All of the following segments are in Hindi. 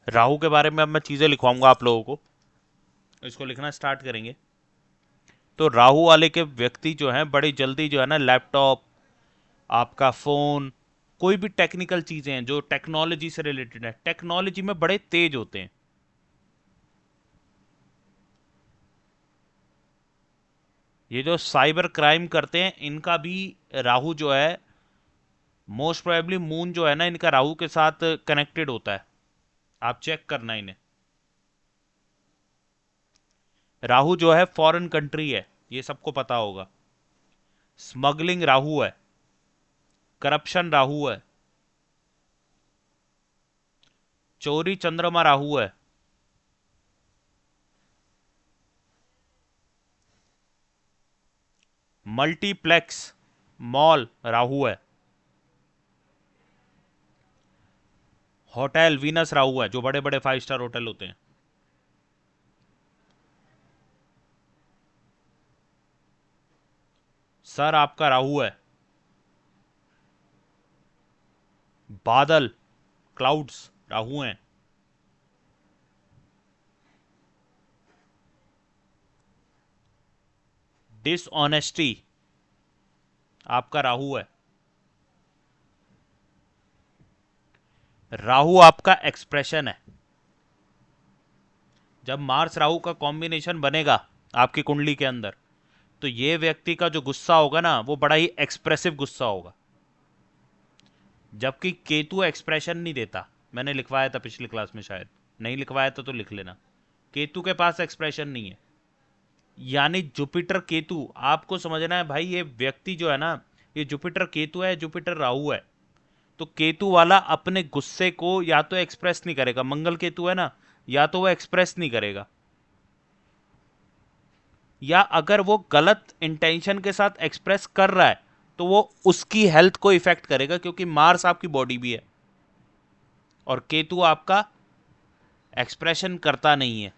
राहु के बारे में अब मैं चीज़ें लिखवाऊंगा आप लोगों को, इसको लिखना स्टार्ट करेंगे। तो राहु वाले के व्यक्ति जो हैं बड़ी जल्दी जो है ना लैपटॉप, आपका फ़ोन, कोई भी टेक्निकल चीज़ें हैं जो टेक्नोलॉजी से रिलेटेड है, टेक्नोलॉजी में बड़े तेज होते हैं। ये जो साइबर क्राइम करते हैं इनका भी राहु जो है, मोस्ट प्रोबेबली मून जो है ना इनका राहु के साथ कनेक्टेड होता है। आप चेक करना इन्हें। राहु जो है फॉरेन कंट्री है, ये सबको पता होगा। स्मगलिंग राहु है, करप्शन राहु है, चोरी चंद्रमा राहु है, मल्टीप्लेक्स मॉल राहु है, होटल वीनस राहु है, जो बड़े बड़े 5 स्टार होटल होते हैं। सर आपका राहु है, बादल क्लाउड्स राहु हैं, डिसऑनेस्टी आपका राहु है, राहु आपका एक्सप्रेशन है। जब मार्स राहु का कॉम्बिनेशन बनेगा आपकी कुंडली के अंदर, तो ये व्यक्ति का जो गुस्सा होगा ना वो बड़ा ही एक्सप्रेसिव गुस्सा होगा। जबकि केतु एक्सप्रेशन नहीं देता। मैंने लिखवाया था पिछली क्लास में, शायद नहीं लिखवाया था तो लिख लेना। केतु के पास एक्सप्रेशन नहीं है। यानी जुपिटर केतु, आपको समझना है भाई, ये व्यक्ति जो है ना, ये जुपिटर केतु है, जुपिटर राहु है। तो केतु वाला अपने गुस्से को या तो एक्सप्रेस नहीं करेगा, मंगल केतु है ना, या तो वो एक्सप्रेस नहीं करेगा, या अगर वो गलत इंटेंशन के साथ एक्सप्रेस कर रहा है तो वो उसकी हेल्थ को इफेक्ट करेगा, क्योंकि मार्स आपकी बॉडी भी है और केतु आपका एक्सप्रेशन करता नहीं है।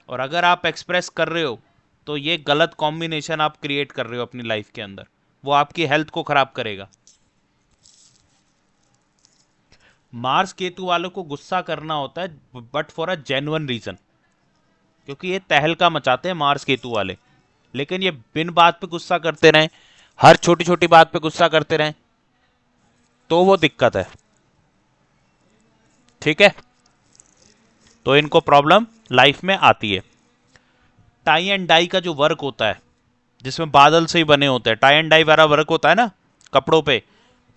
और अगर आप एक्सप्रेस कर रहे हो तो ये गलत कॉम्बिनेशन आप क्रिएट कर रहे हो अपनी लाइफ के अंदर, वो आपकी हेल्थ को खराब करेगा। मार्स केतु वालों को गुस्सा करना होता है but for a genuine reason, क्योंकि ये तहलका मचाते हैं मार्स केतु वाले। लेकिन ये बिन बात पे गुस्सा करते रहें, हर छोटी छोटी बात पे गुस्सा करते रहें, तो वो दिक्कत है। ठीक है, तो इनको प्रॉब्लम लाइफ में आती है। टाई एंड डाई का जो वर्क होता है, जिसमें बादल से ही बने होते हैं, टाई एंड डाई वाला वर्क होता है ना कपड़ों पे,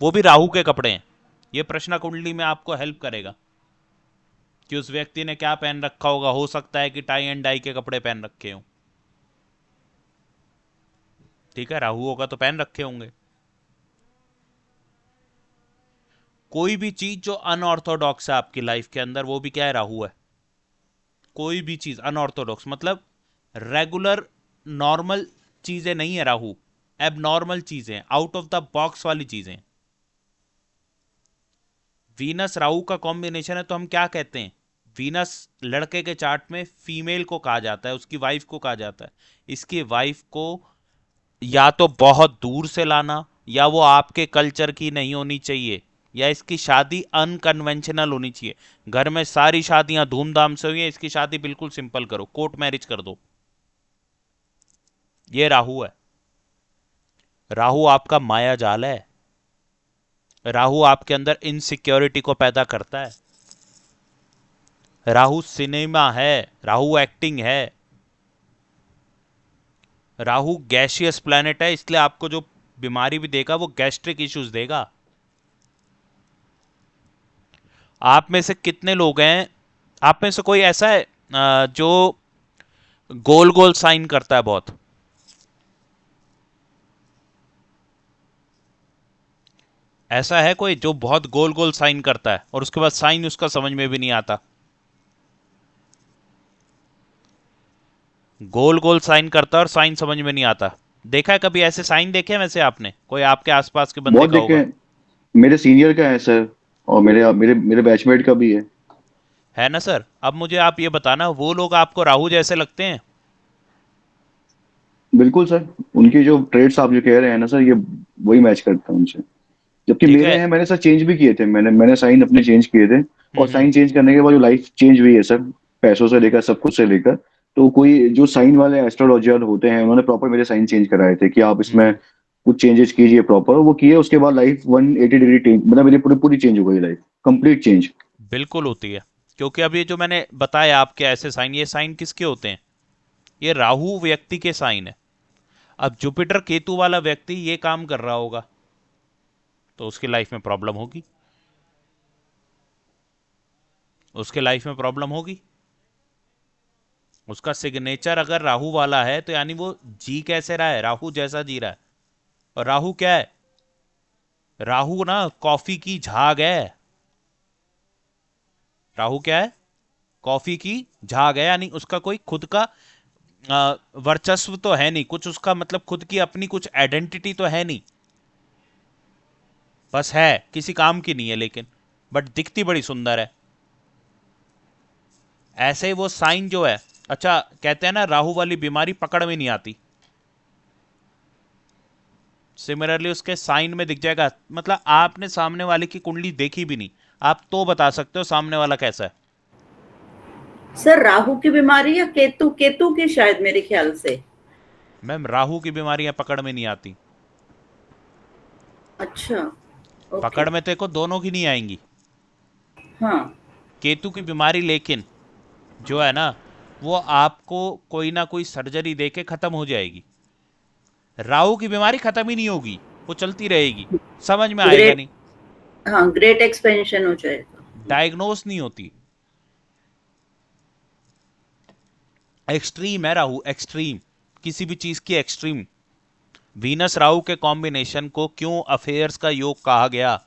वो भी राहु के कपड़े हैं। ये प्रश्न कुंडली में आपको हेल्प करेगा कि उस व्यक्ति ने क्या पहन रखा होगा। हो सकता है कि टाई एंड डाई के कपड़े पहन रखे हों। ठीक है, राहु होगा तो पहन रखे होंगे। कोई भी चीज जो अनऑर्थोडॉक्स है आपकी लाइफ के अंदर, वो भी क्या है, राहु है। कोई भी चीज अनऑर्थोडॉक्स मतलब रेगुलर नॉर्मल चीजें नहीं है राहु, एब नॉर्मल चीजें, आउट ऑफ द बॉक्स वाली चीजें। वीनस राहु का कॉम्बिनेशन है तो हम क्या कहते हैं, वीनस लड़के के चार्ट में फीमेल को कहा जाता है, उसकी वाइफ को कहा जाता है। इसकी वाइफ को या तो बहुत दूर से लाना, या वो आपके कल्चर की नहीं होनी चाहिए, या इसकी शादी अनकन्वेंशनल होनी चाहिए। घर में सारी शादियां धूमधाम से हुई हैं, इसकी शादी बिल्कुल सिंपल करो, कोर्ट मैरिज कर दो। ये राहु है। राहु आपका माया जाल है। राहु आपके अंदर इनसिक्योरिटी को पैदा करता है। राहु सिनेमा है, राहु एक्टिंग है। राहु गैशियस प्लैनेट है, इसलिए आपको जो बीमारी भी देगा वो गैस्ट्रिक इश्यूज देगा। आप में से कितने लोग हैं, आप में से कोई ऐसा है जो गोल गोल साइन करता है बहुत? ऐसा है कोई जो बहुत गोल गोल साइन करता है और उसके बाद साइन उसका समझ में भी नहीं आता? गोल गोल साइन करता है और साइन समझ में नहीं आता। देखा है कभी ऐसे साइन देखे हैं वैसे आपने, कोई आपके आसपास के बंदे बहुत का देखे होगा? हैं। मेरे सीनियर का है सर, और मेरे मेरे मेरे बैचमेट का भी है। है ना सर। अब मुझे आप ये बताना, वो लोग आपको राहु जैसे लगते हैं? बिल्कुल सर। उनकी जो ट्रेड्स आप जो कह रहे हैं ना सर, ये वही मैच करता है उनसे। जबकि ठीक मेरे है। हैं, मैंने सर चेंज भी किए थे, मैंने मैंने साइन अपने चेंज किए थे। और हम्म। साइन चेंज करने के बाद जो लाइफ चेंज हुई है सर, पैसों से लेकर सब कुछ से लेकर। तो कोई जो साइन वाले एस्ट्रोलॉजर होते हैं, उन्होंने प्रॉपर मेरे साइन चेंज कराए थे कि आप इसमें हम्म। कुछ चेंजेस कीजिए प्रॉपर, वो किए। उसके बाद लाइफ 180 डिग्री चेंज, मतलब मेरी पूरी पूरी चेंज हो गई लाइफ, कंप्लीट चेंज। बिल्कुल होती है। क्योंकि अब ये जो मैंने बताया आपके ऐसे साइन, ये साइन किसके होते हैं? ये राहु व्यक्ति के साइन है। अब जुपिटर केतु वाला व्यक्ति ये काम कर रहा होगा तो उसकी लाइफ में प्रॉब्लम होगी। उसके लाइफ में प्रॉब्लम होगी। उसका सिग्नेचर अगर राहु वाला है तो यानी वो जी कैसे रहा है? राहु जैसा जी रहा है। और राहु क्या है? राहु ना कॉफी की झाग है। राहु क्या है? कॉफी की झाग है, यानी उसका कोई खुद का वर्चस्व तो है नहीं कुछ, उसका मतलब खुद की अपनी कुछ आइडेंटिटी तो है नहीं। बस है, किसी काम की नहीं है लेकिन, बट दिखती बड़ी सुंदर है। ऐसे ही वो साइन जो है, अच्छा कहते हैं ना राहु वाली बीमारी पकड़ में नहीं आती। सिमिलरली उसके साइन में दिख जाएगा। मतलब आपने सामने वाले की कुंडली देखी भी नहीं, आप तो बता सकते हो सामने वाला कैसा है। सर राहु की बीमारी या केतु, केतु की शायद मेरे ख्याल से। मैम राहु की बीमारियां पकड़ में नहीं आती। अच्छा। ओके। पकड़ में तो देखो दोनों की नहीं आएंगी। हाँ। केतु की बीमारी लेकिन जो है ना, वो आपको कोई ना कोई सर्जरी देके खत्म हो जाएगी। राहु की बीमारी खत्म ही नहीं होगी, वो चलती रहेगी, समझ में आएगा ग्रेट। नहीं। हाँ, ग्रेट एक्सपेंशन हो जाएगा। डायग्नोस नहीं होती। एक्सट्रीम है राहु, एक्सट्रीम, किसी भी चीज की एक्सट्रीम। वीनस राहु के कॉम्बिनेशन को क्यों अफेयर्स का योग कहा गया?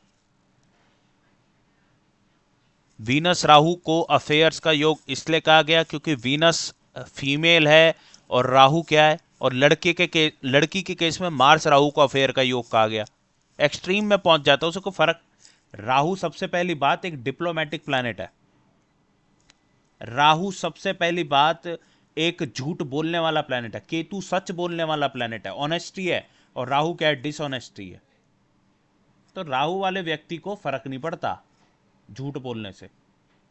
वीनस राहु को अफेयर्स का योग इसलिए कहा गया क्योंकि वीनस फीमेल है और राहु क्या है, और लड़की के केस में मार्स राहु को अफेयर का योग कहा गया। एक्सट्रीम में पहुंच जाता है, उसको फर्क। राहु सबसे पहली बात एक डिप्लोमेटिक प्लैनेट है। राहु सबसे पहली बात एक झूठ बोलने वाला प्लैनेट है। केतु सच बोलने वाला प्लैनेट है, ऑनेस्टी है। और राहु क्या है? डिसऑनेस्टी है। तो राहु वाले व्यक्ति को फर्क नहीं पड़ता झूठ बोलने से,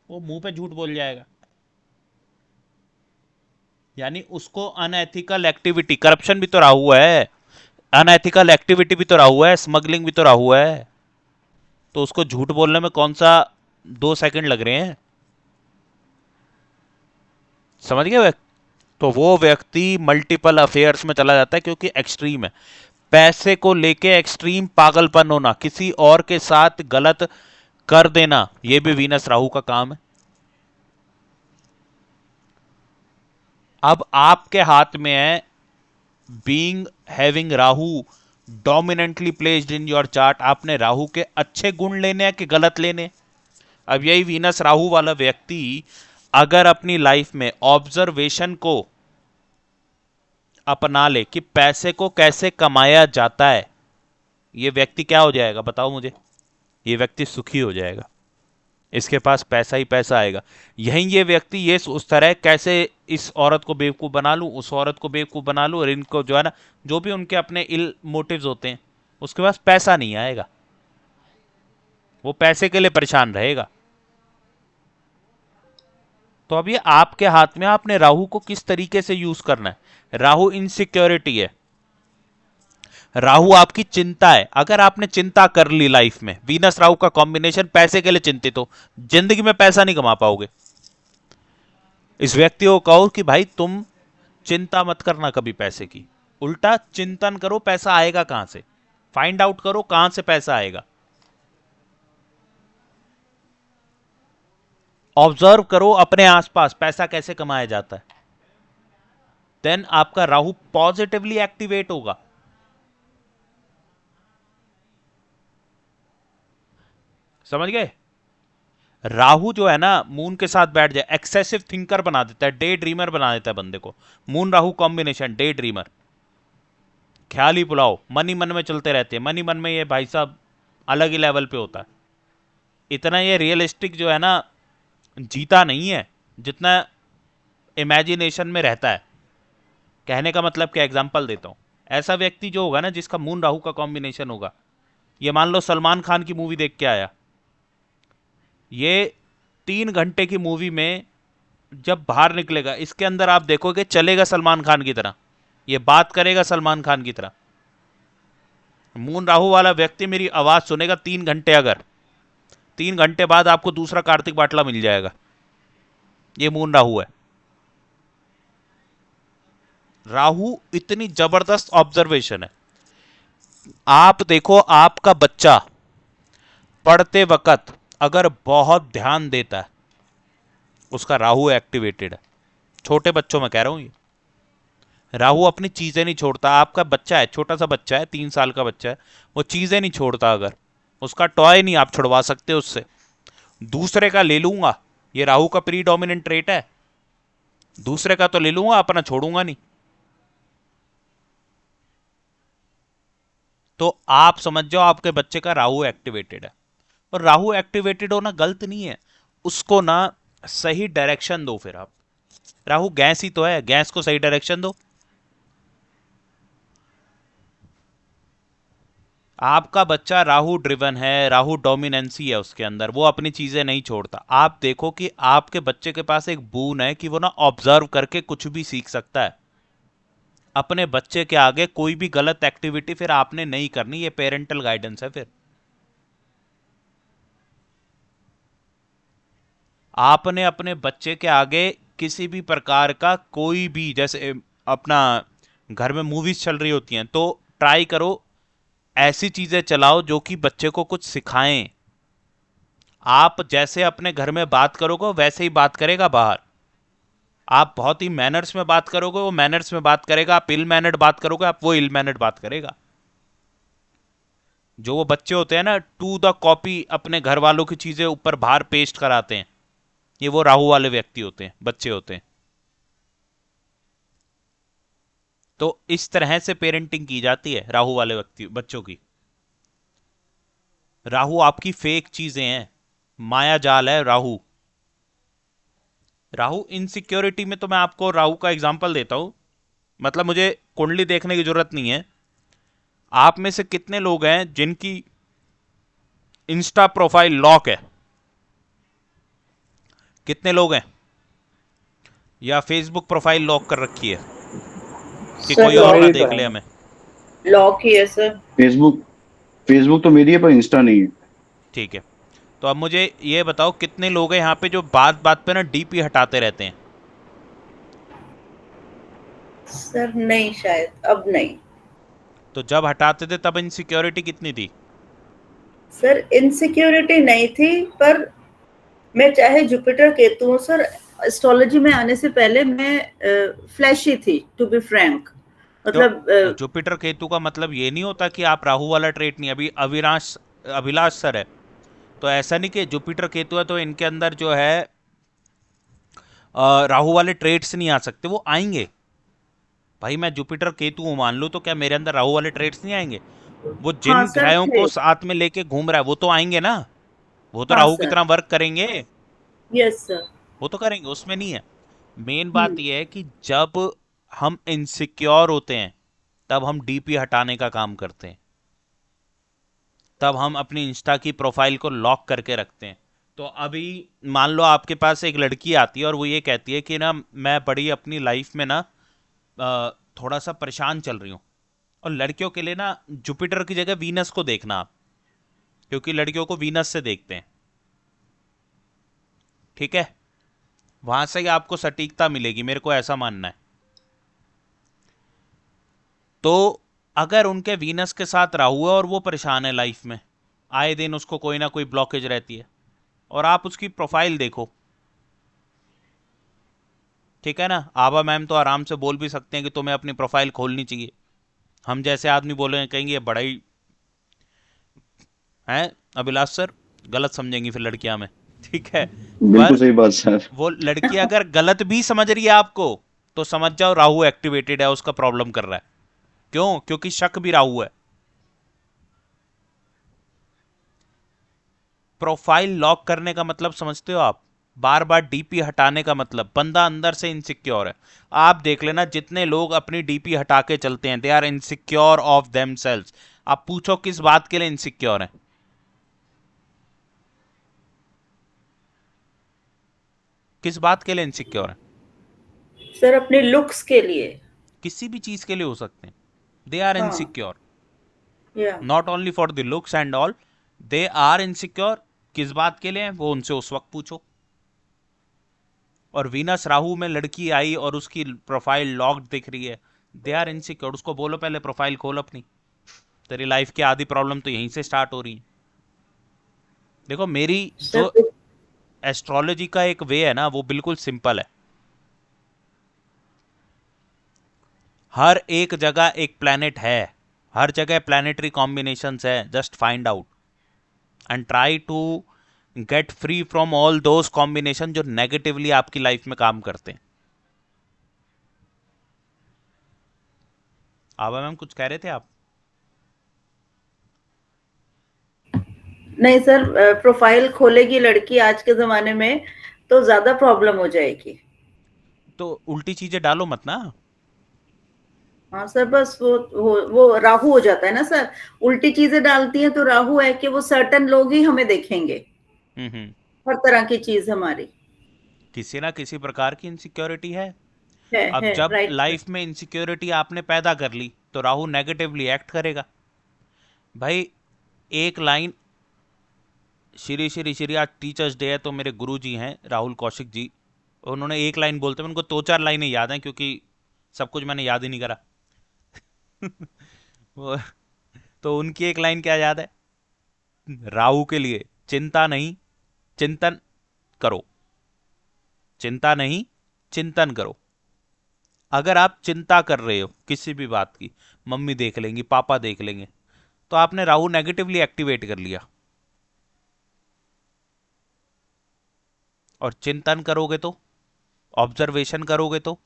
वो मुंह पे झूठ बोल जाएगा। यानी उसको अनएथिकल एक्टिविटी, करप्शन भी तो राहु है, अनएथिकल एक्टिविटी भी तो राहु है, स्मगलिंग भी तो राहु है। तो उसको झूठ बोलने में कौन सा 2 सेकंड लग रहे हैं? समझ गए? तो वो व्यक्ति मल्टीपल अफेयर्स में चला जाता है क्योंकि एक्सट्रीम है। पैसे को लेके एक्सट्रीम पागलपन होना, किसी और के साथ गलत कर देना, ये भी वीनस राहु का काम है। अब आपके हाथ में है, being having Rahu dominantly placed in your chart, आपने राहु के अच्छे गुण लेने हैं कि गलत लेने। अब यही वीनस राहु वाला व्यक्ति अगर अपनी लाइफ में ऑब्जर्वेशन को अपना ले कि पैसे को कैसे कमाया जाता है, ये व्यक्ति क्या हो जाएगा बताओ मुझे? ये व्यक्ति सुखी हो जाएगा। इसके पास पैसा ही पैसा आएगा। यहीं ये व्यक्ति ये सोचता रहे कैसे इस औरत को बेवकूफ़ बना लूं, उस औरत को बेवकूफ़ बना लूं, और इनको जो है ना, जो भी उनके अपने इल मोटिव्स होते हैं, उसके पास पैसा नहीं आएगा। वो पैसे के लिए परेशान रहेगा। तो अब ये आपके हाथ में, आपने राहु को किस तरीके से यूज करना है। राहु इनसिक्योरिटी है, राहु आपकी चिंता है। अगर आपने चिंता कर ली लाइफ में, वीनस राहु का कॉम्बिनेशन पैसे के लिए चिंतित हो, जिंदगी में पैसा नहीं कमा पाओगे। इस व्यक्ति को कहो कि भाई तुम चिंता मत करना कभी पैसे की, उल्टा चिंतन करो पैसा आएगा कहां से, फाइंड आउट करो कहां से पैसा आएगा। ऑब्जर्व करो अपने आसपास पैसा कैसे कमाया जाता है। देन आपका राहु पॉजिटिवली एक्टिवेट होगा। समझ गए? राहु जो है ना, मून के साथ बैठ जाए, एक्सेसिव थिंकर बना देता है, डे ड्रीमर बना देता है बंदे को। Moon Rahu combination day dreamer, ख्याल ही पुलाव, मन ही मन में चलते रहते हैं। मन ही मन में ये भाई साहब अलग ही लेवल पे होता है। इतना ये रियलिस्टिक जो है ना, जीता नहीं है जितना इमेजिनेशन में रहता है। कहने का मतलब क्या, एग्जांपल देता हूं। ऐसा व्यक्ति जो होगा ना जिसका मून राहु का कॉम्बिनेशन होगा, ये मान लो सलमान खान की मूवी देख के आया, ये 3 घंटे की मूवी में जब बाहर निकलेगा इसके अंदर आप देखोगे चलेगा सलमान खान की तरह, ये बात करेगा सलमान खान की तरह। मून राहु वाला व्यक्ति मेरी आवाज सुनेगा 3 घंटे, अगर 3 घंटे बाद आपको दूसरा कार्तिक बाटला मिल जाएगा। ये मून राहु है। राहु इतनी जबरदस्त ऑब्जर्वेशन है। आप देखो, आपका बच्चा पढ़ते वक्त अगर बहुत ध्यान देता है, उसका राहु एक्टिवेटेड है। छोटे बच्चों में कह रहा हूं ये, राहु अपनी चीजें नहीं छोड़ता। आपका बच्चा है, छोटा सा बच्चा है, 3 साल का बच्चा है, वो चीजें नहीं छोड़ता। अगर उसका टॉय नहीं आप छुड़वा सकते उससे, दूसरे का ले लूंगा, ये राहु का प्री डोमिनेंट ट्रेट है। दूसरे का तो ले लूंगा, अपना छोड़ूंगा नहीं। तो आप समझ जाओ आपके बच्चे का राहु एक्टिवेटेड है। और राहु एक्टिवेटेड होना गलत नहीं है, उसको ना सही डायरेक्शन दो। फिर आप, राहु गैस ही तो है, गैस को सही डायरेक्शन दो। आपका बच्चा राहु ड्रिवन है, राहु डोमिनेंसी है उसके अंदर, वो अपनी चीजें नहीं छोड़ता। आप देखो कि आपके बच्चे के पास एक बून है कि वो ना ऑब्जर्व करके कुछ भी सीख सकता है। अपने बच्चे के आगे कोई भी गलत एक्टिविटी फिर आपने नहीं करनी, ये पेरेंटल गाइडेंस है। फिर आपने अपने बच्चे के आगे किसी भी प्रकार का कोई भी, जैसे अपना घर में मूवीज चल रही होती हैं, तो ट्राई करो ऐसी चीजें चलाओ जो कि बच्चे को कुछ सिखाएं। आप जैसे अपने घर में बात करोगे वैसे ही बात करेगा बाहर। आप बहुत ही मैनर्स में बात करोगे, वो मैनर्स में बात करेगा। आप इल मैनर्ड बात करोगे, आप वो इल मैनर्ड बात करेगा। जो वो बच्चे होते हैं ना, टू द कॉपी अपने घर वालों की चीजें ऊपर बाहर पेस्ट कराते हैं, ये वो राहु वाले व्यक्ति होते हैं, बच्चे होते हैं। तो इस तरह से पेरेंटिंग की जाती है राहु वाले व्यक्ति बच्चों की। राहु आपकी फेक चीजें हैं, माया जाल है राहु। राहु इनसिक्योरिटी में तो मैं आपको राहु का एग्जांपल देता हूं। मतलब मुझे कुंडली देखने की जरूरत नहीं है। आप में से कितने लोग हैं जिनकी इंस्टा प्रोफाइल लॉक है? कितने लोग हैं? या फेसबुक प्रोफाइल लॉक कर रखी है कि सर कोई और ना मेरी देख ले हमें? लॉक ही है सर। फेसबुक फेसबुक तो मेरी है, पर इंस्टा नहीं है। ठीक है, तो अब मुझे ये बताओ कितने लोग हैं यहाँ पे जो बात बात पे ना डीपी हटाते रहते हैं? सर नहीं, शायद अब नहीं। तो जब हटाते थे तब इनसिक्योरिटी कितनी थी? सर इनसिक्योरिटी नहीं थी, पर मैं चाहे जुपिटर केतु हूँ सर, एस्ट्रोलॉजी में आने से पहले मैं फ्लैशी थी, टू बी फ्रैंक। मतलब तो जुपिटर केतु का मतलब ये नहीं होता कि आप राहु वाला ट्रेट नहीं। अभी अभिलाष सर है, तो ऐसा नहीं कि जुपिटर केतु है तो इनके अंदर जो है राहु वाले ट्रेट्स नहीं आ सकते। वो आएंगे भाई, मैं जुपिटर केतु हूं मान लो, तो क्या मेरे अंदर राहु वाले ट्रेट्स नहीं आएंगे? वो हाँ जिन सर ग्रहों थे। को साथ में लेके घूम रहा है वो तो आएंगे ना, वो तो हाँ राहु की सर। तरह वर्क करेंगे। Yes sir. वो तो करेंगे, उसमें नहीं है। मेन बात हम्म। यह है कि जब हम इनसिक्योर होते हैं तब हम डीपी हटाने का काम करते हैं, तब हम अपनी इंस्टा की प्रोफाइल को लॉक करके रखते हैं। तो अभी मान लो आपके पास एक लड़की आती है और वो ये कहती है कि ना मैं बड़ी अपनी लाइफ में ना थोड़ा सा परेशान चल रही हूँ। और लड़कियों के लिए ना जुपिटर की जगह वीनस को देखना आप, क्योंकि लड़कियों को वीनस से देखते हैं। ठीक है, वहां से ही आपको सटीकता मिलेगी, मेरे को ऐसा मानना है। तो अगर उनके वीनस के साथ राहु है और वो परेशान है लाइफ में, आए दिन उसको कोई ना कोई ब्लॉकेज रहती है, और आप उसकी प्रोफाइल देखो, ठीक है ना, आभा मैम तो आराम से बोल भी सकते हैं कि तुम्हें अपनी प्रोफाइल खोलनी चाहिए। हम जैसे आदमी बोलेंगे, कहेंगे ये बड़ा ही है अभिलाष सर, गलत समझेंगी फिर लड़कियां में। ठीक है, बिल्कुल पर सही बात सर। वो लड़की अगर गलत भी समझ रही है आपको, तो समझ जाओ राहु एक्टिवेटेड है, उसका प्रॉब्लम कर रहा है। क्यों? क्योंकि शक भी राहु है। प्रोफाइल लॉक करने का मतलब समझते हो आप? बार बार डीपी हटाने का मतलब बंदा अंदर से इनसिक्योर है। आप देख लेना जितने लोग अपनी डीपी हटा के चलते हैं, they are insecure of themselves. आप पूछो किस बात के लिए इनसिक्योर है? किस बात के लिए इनसिक्योर है? सर अपने लुक्स के लिए। किसी भी चीज के लिए हो सकते हैं। दे आर हाँ, इनसिक्योर या not only for the looks and all, they are insecure. किस बात के लिए है वो उनसे उस वक्त पूछो। और वीनस राहु में लड़की आई और उसकी प्रोफाइल लॉक्ड दिख रही है, दे आर इनसिक्योर। उसको बोलो पहले प्रोफाइल खोल अपनी, तेरी लाइफ की आधी प्रॉब्लम तो यहीं से स्टार्ट हो रही है। देखो मेरी सर जो एस्ट्रोलॉजी का एक वे है ना, वो बिल्कुल सिंपल है। हर एक जगह एक प्लैनेट है, हर जगह प्लैनेटरी कॉम्बिनेशंस है। Just find out and try to get free from all those combination जो नेगेटिवली आपकी लाइफ में काम करते हैं। आभा मैम कुछ कह रहे थे आप? नहीं सर, प्रोफाइल खोलेगी लड़की आज के जमाने में तो ज्यादा प्रॉब्लम हो जाएगी। तो उल्टी चीजें डालो मत ना। हाँ सर, बस वो राहु हो जाता है ना सर। उल्टी चीजें डालती हैं तो राहु है कि वो सर्टन लोग ही हमें देखेंगे, हम्म। हर तरह की चीज हमारी किसी ना किसी प्रकार की इनसिक्योरिटी है। अब है जब राइट सर। लाइफ में इनसिक्योरिटी आपने पैदा कर ली तो राहु नेगेटिवली एक्ट करेगा। भाई एक लाइन, श्री श्री श्री, आज टीचर्स डे है तो मेरे गुरु जी हैं राहुल कौशिक जी, उन्होंने एक लाइन बोलते हैं, उनको दो चार लाइनें याद हैं क्योंकि सब कुछ मैंने याद ही नहीं करा। वो तो उनकी एक लाइन क्या याद है? राहु के लिए चिंता नहीं चिंतन करो, चिंता नहीं चिंतन करो। अगर आप चिंता कर रहे हो किसी भी बात की, मम्मी देख लेंगी पापा देख लेंगे, तो आपने राहु नेगेटिवली एक्टिवेट कर लिया। और चिंतन करोगे तो, ऑब्जर्वेशन करोगे तो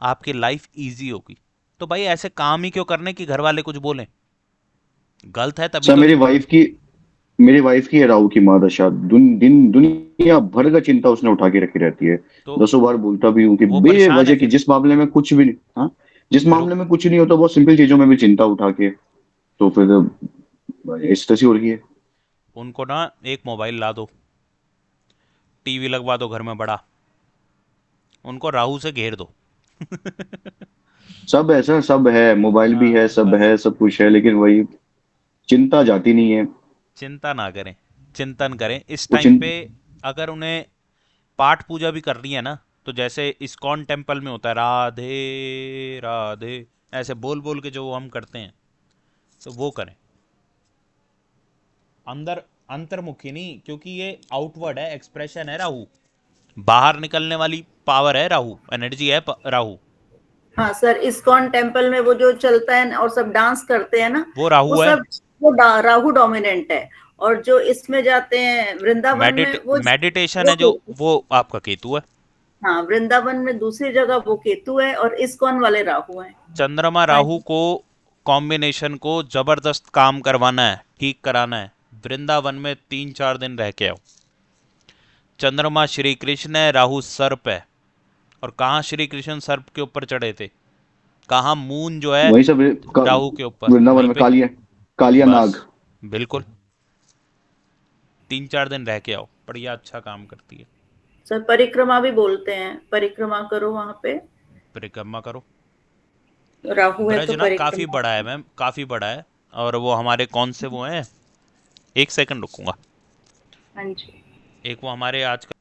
आपकी लाइफ इजी होगी। तो भाई ऐसे काम ही क्यों करने कि घर वाले कुछ बोलें? गलत है तभी सर तो मेरी वाइफ की है राहु की महादशा। दुनिया भर का चिंता उसने उठा के रखी रहती है। तो दसों बार बोलता भी हूँ कि वो परेशान है बेवजह की, फिर। जिस मामले में कुछ भी नहीं, हाँ, जिस फिर मामले में कुछ नहीं होता, बहुत सिंपल चीजों में भी चिंता उठा के, तो फिर इस तरह से हो रही है। उनको ना एक मोबाइल ला दो, टीवी लगवा दो घर में बड़ा, उनको राहु से घेर दो। सब ऐसा सब है, मोबाइल भी हाँ बस, है, सब कुछ है, लेकिन वही चिंता जाती नहीं है। चिंता ना करें, चिंतन करें इस वो टाइम चिं पे। अगर उन्हें पाठ पूजा भी करनी है ना, तो जैसे इस्कॉन टेम्पल में होता है राधे राधे, ऐसे बोल बोल के जो हम करते हैं, तो वो करें। अंदर अंतर्मुखी नहीं, क्योंकि ये आउटवर्ड है, एक्सप्रेशन है राहु, बाहर निकलने वाली पावर है राहु, एनर्जी है राहु। हाँ सर, इस्कॉन टेम्पल में वो जो चलता है और सब डांस करते हैं ना, वो वो राहु है। सब राहु डोमिनेंट है। और जो इसमें जाते हैं वृंदावन में मेडिटेशन है जो, वो वो आपका केतु है। हाँ, वृंदावन में दूसरी जगह वो केतु है और इस्कॉन वाले राहु हैं। चंद्रमा हाँ राहु जी। को कॉम्बिनेशन को जबरदस्त काम करवाना है, ठीक कराना है। वृंदावन में 3-4 दिन रह के आओ। चंद्रमा श्री कृष्ण है, राहु सर्प है। और कहाँ श्री कृष्ण सर्प के ऊपर चढ़े थे? कहाँ मून जो है वही सब राहु के ऊपर, वृंदावन वहीं में पे। कालिया कालिया बस नाग। बिल्कुल, 3-4 दिन रह के आओ, बढ़िया अच्छा काम करती है। सर परिक्रमा भी बोलते हैं, परिक्रमा करो वहां पे, परिक्रमा करो। राहु है ब्रज तो ना काफी परिक्रमा बड़ा है करो। मैम, काफी बड़ा है। और वो हमारे कौन से वो हैं, एक सेकंड रुकूंगा। हाँ जी। एक वो हमारे आज का,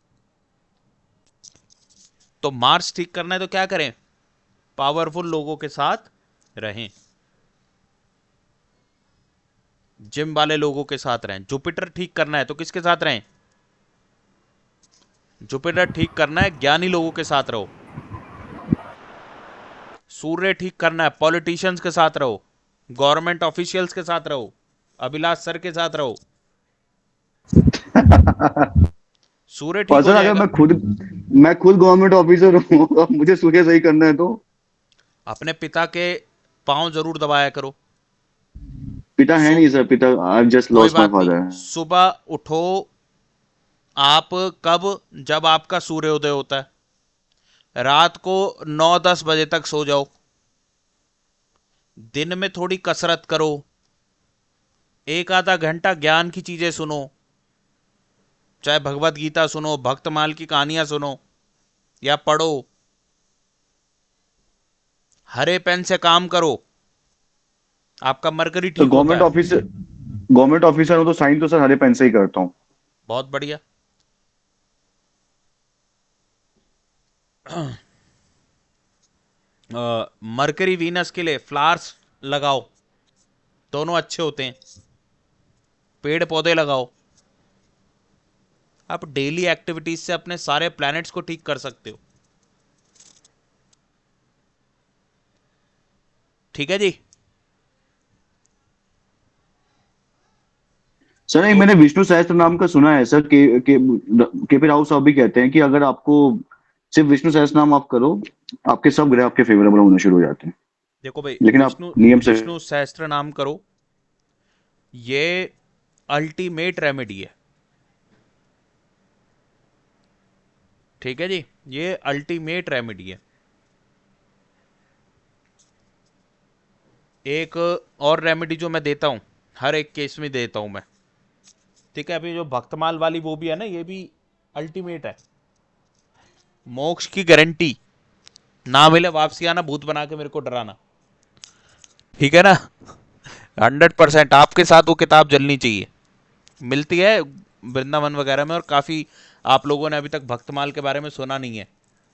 तो मार्स ठीक करना है तो क्या करें? पावरफुल लोगों के साथ रहें, जिम वाले लोगों के साथ रहें। जुपिटर ठीक करना है तो किसके साथ रहें? जुपिटर ठीक करना है ज्ञानी लोगों के साथ रहो। सूर्य ठीक करना है पॉलिटिशियंस के साथ रहो, गवर्नमेंट ऑफिशियल्स के साथ रहो, अभिलाष सर के साथ रहो। सूर्य ठीक और हो सर अगर जाएगा। मैं खुद गवर्नमेंट ऑफिसर हूँ, अब मुझे सूर्य सही करना है तो? अपने पिता के पांव जरूर दबाया करो। पिता है सु नहीं सर, पिता, आई जस्ट कोई लॉस्ट माय बात नहीं, फादर। सुबह उठो, आप कब, जब आपका सूर्योदय होता है, रात को 9-10 बजे तक सो जाओ, दिन में थोड़ी कसरत करो, एक आधा घंटा ज्ञान की चीजें सुनो, चाहे भगवत गीता सुनो, भक्तमाल की कहानियां सुनो या पढ़ो, हरे पेन से काम करो, आपका मरकरी तो ठीक होता है। गवर्नमेंट ऑफिसर हो तो साइन तो सर हरे पेन से ही करता हूँ। बहुत बढ़िया। मरकरी वीनस के लिए फ्लावर्स लगाओ, दोनों अच्छे होते हैं। पेड़ पौधे लगाओ। आप डेली एक्टिविटीज से अपने सारे प्लैनेट्स को ठीक कर सकते हो। ठीक है जी। सर एक तो मैंने विष्णु सहस्त्र नाम का सुना है सर, के पी राव साहब भी कहते हैं कि अगर आपको सिर्फ विष्णु सहस्त्र नाम आप करो, आपके सब ग्रह आपके फेवरेबल होने शुरू हो जाते हैं। देखो भाई, लेकिन आप विष्णु नियम से। विष्णु सहस्त्र नाम करो, ये अल्टीमेट रेमेडी है। ठीक है जी, ये अल्टीमेट रेमेडी है। एक और रेमेडी जो मैं देता हूं, हर एक केस में देता हूं मैं। ठीक है, अभी जो भक्तमाल वाली वो भी है ना, ये भी अल्टीमेट है। मोक्ष की गारंटी, ना मिले वापसी आना, भूत बना के मेरे को डराना। ठीक है ना। 100% आपके साथ वो किताब जलनी चाहिए। मिलती है वृंदावन वगैरह में, और काफी आप लोगों ने अभी तक भक्तमाल के बारे में सुना नहीं है।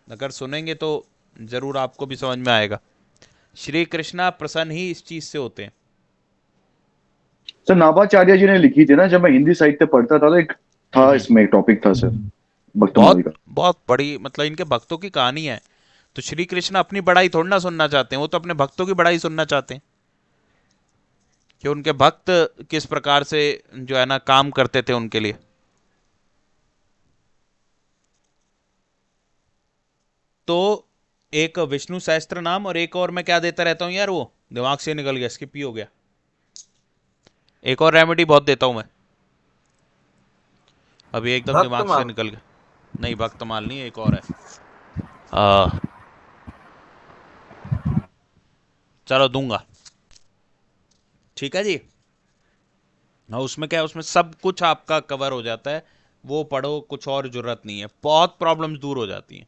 अगर सुनेंगे तो जरूर आपको भी समझ में आएगा। श्री कृष्णा प्रसन्न ही इस चीज से होते हैं। सर नाभाचार्य जी ने लिखी थी ना, जब मैं हिंदी साहित्य पढ़ता था तो एक था, हम्म। इसमें एक टॉपिक था सर, भक्तमाल बहुत का। बहुत बड़ी, मतलब इनके भक्तों की कहानी है। तो श्री कृष्ण अपनी बड़ाई थोड़ी ना सुनना चाहते हैं, वो तो अपने भक्तों की बड़ाई सुनना चाहते हैं कि उनके भक्त किस प्रकार से जो है ना काम करते थे उनके लिए। तो एक विष्णु सहस्त्र नाम, और एक और मैं क्या देता रहता हूँ यार, वो दिमाग से निकल गया, स्किप ही हो गया। एक और रेमेडी बहुत देता हूं मैं, अभी एकदम दिमाग से भक्तमाल। निकल गया। नहीं, भक्तमाल नहीं, एक और है। आ, चलो दूंगा। ठीक है जी। हाँ, उसमें क्या है, उसमें सब कुछ आपका कवर हो जाता है। वो पढ़ो, कुछ और जरूरत नहीं है, बहुत प्रॉब्लम्स दूर हो जाती हैं।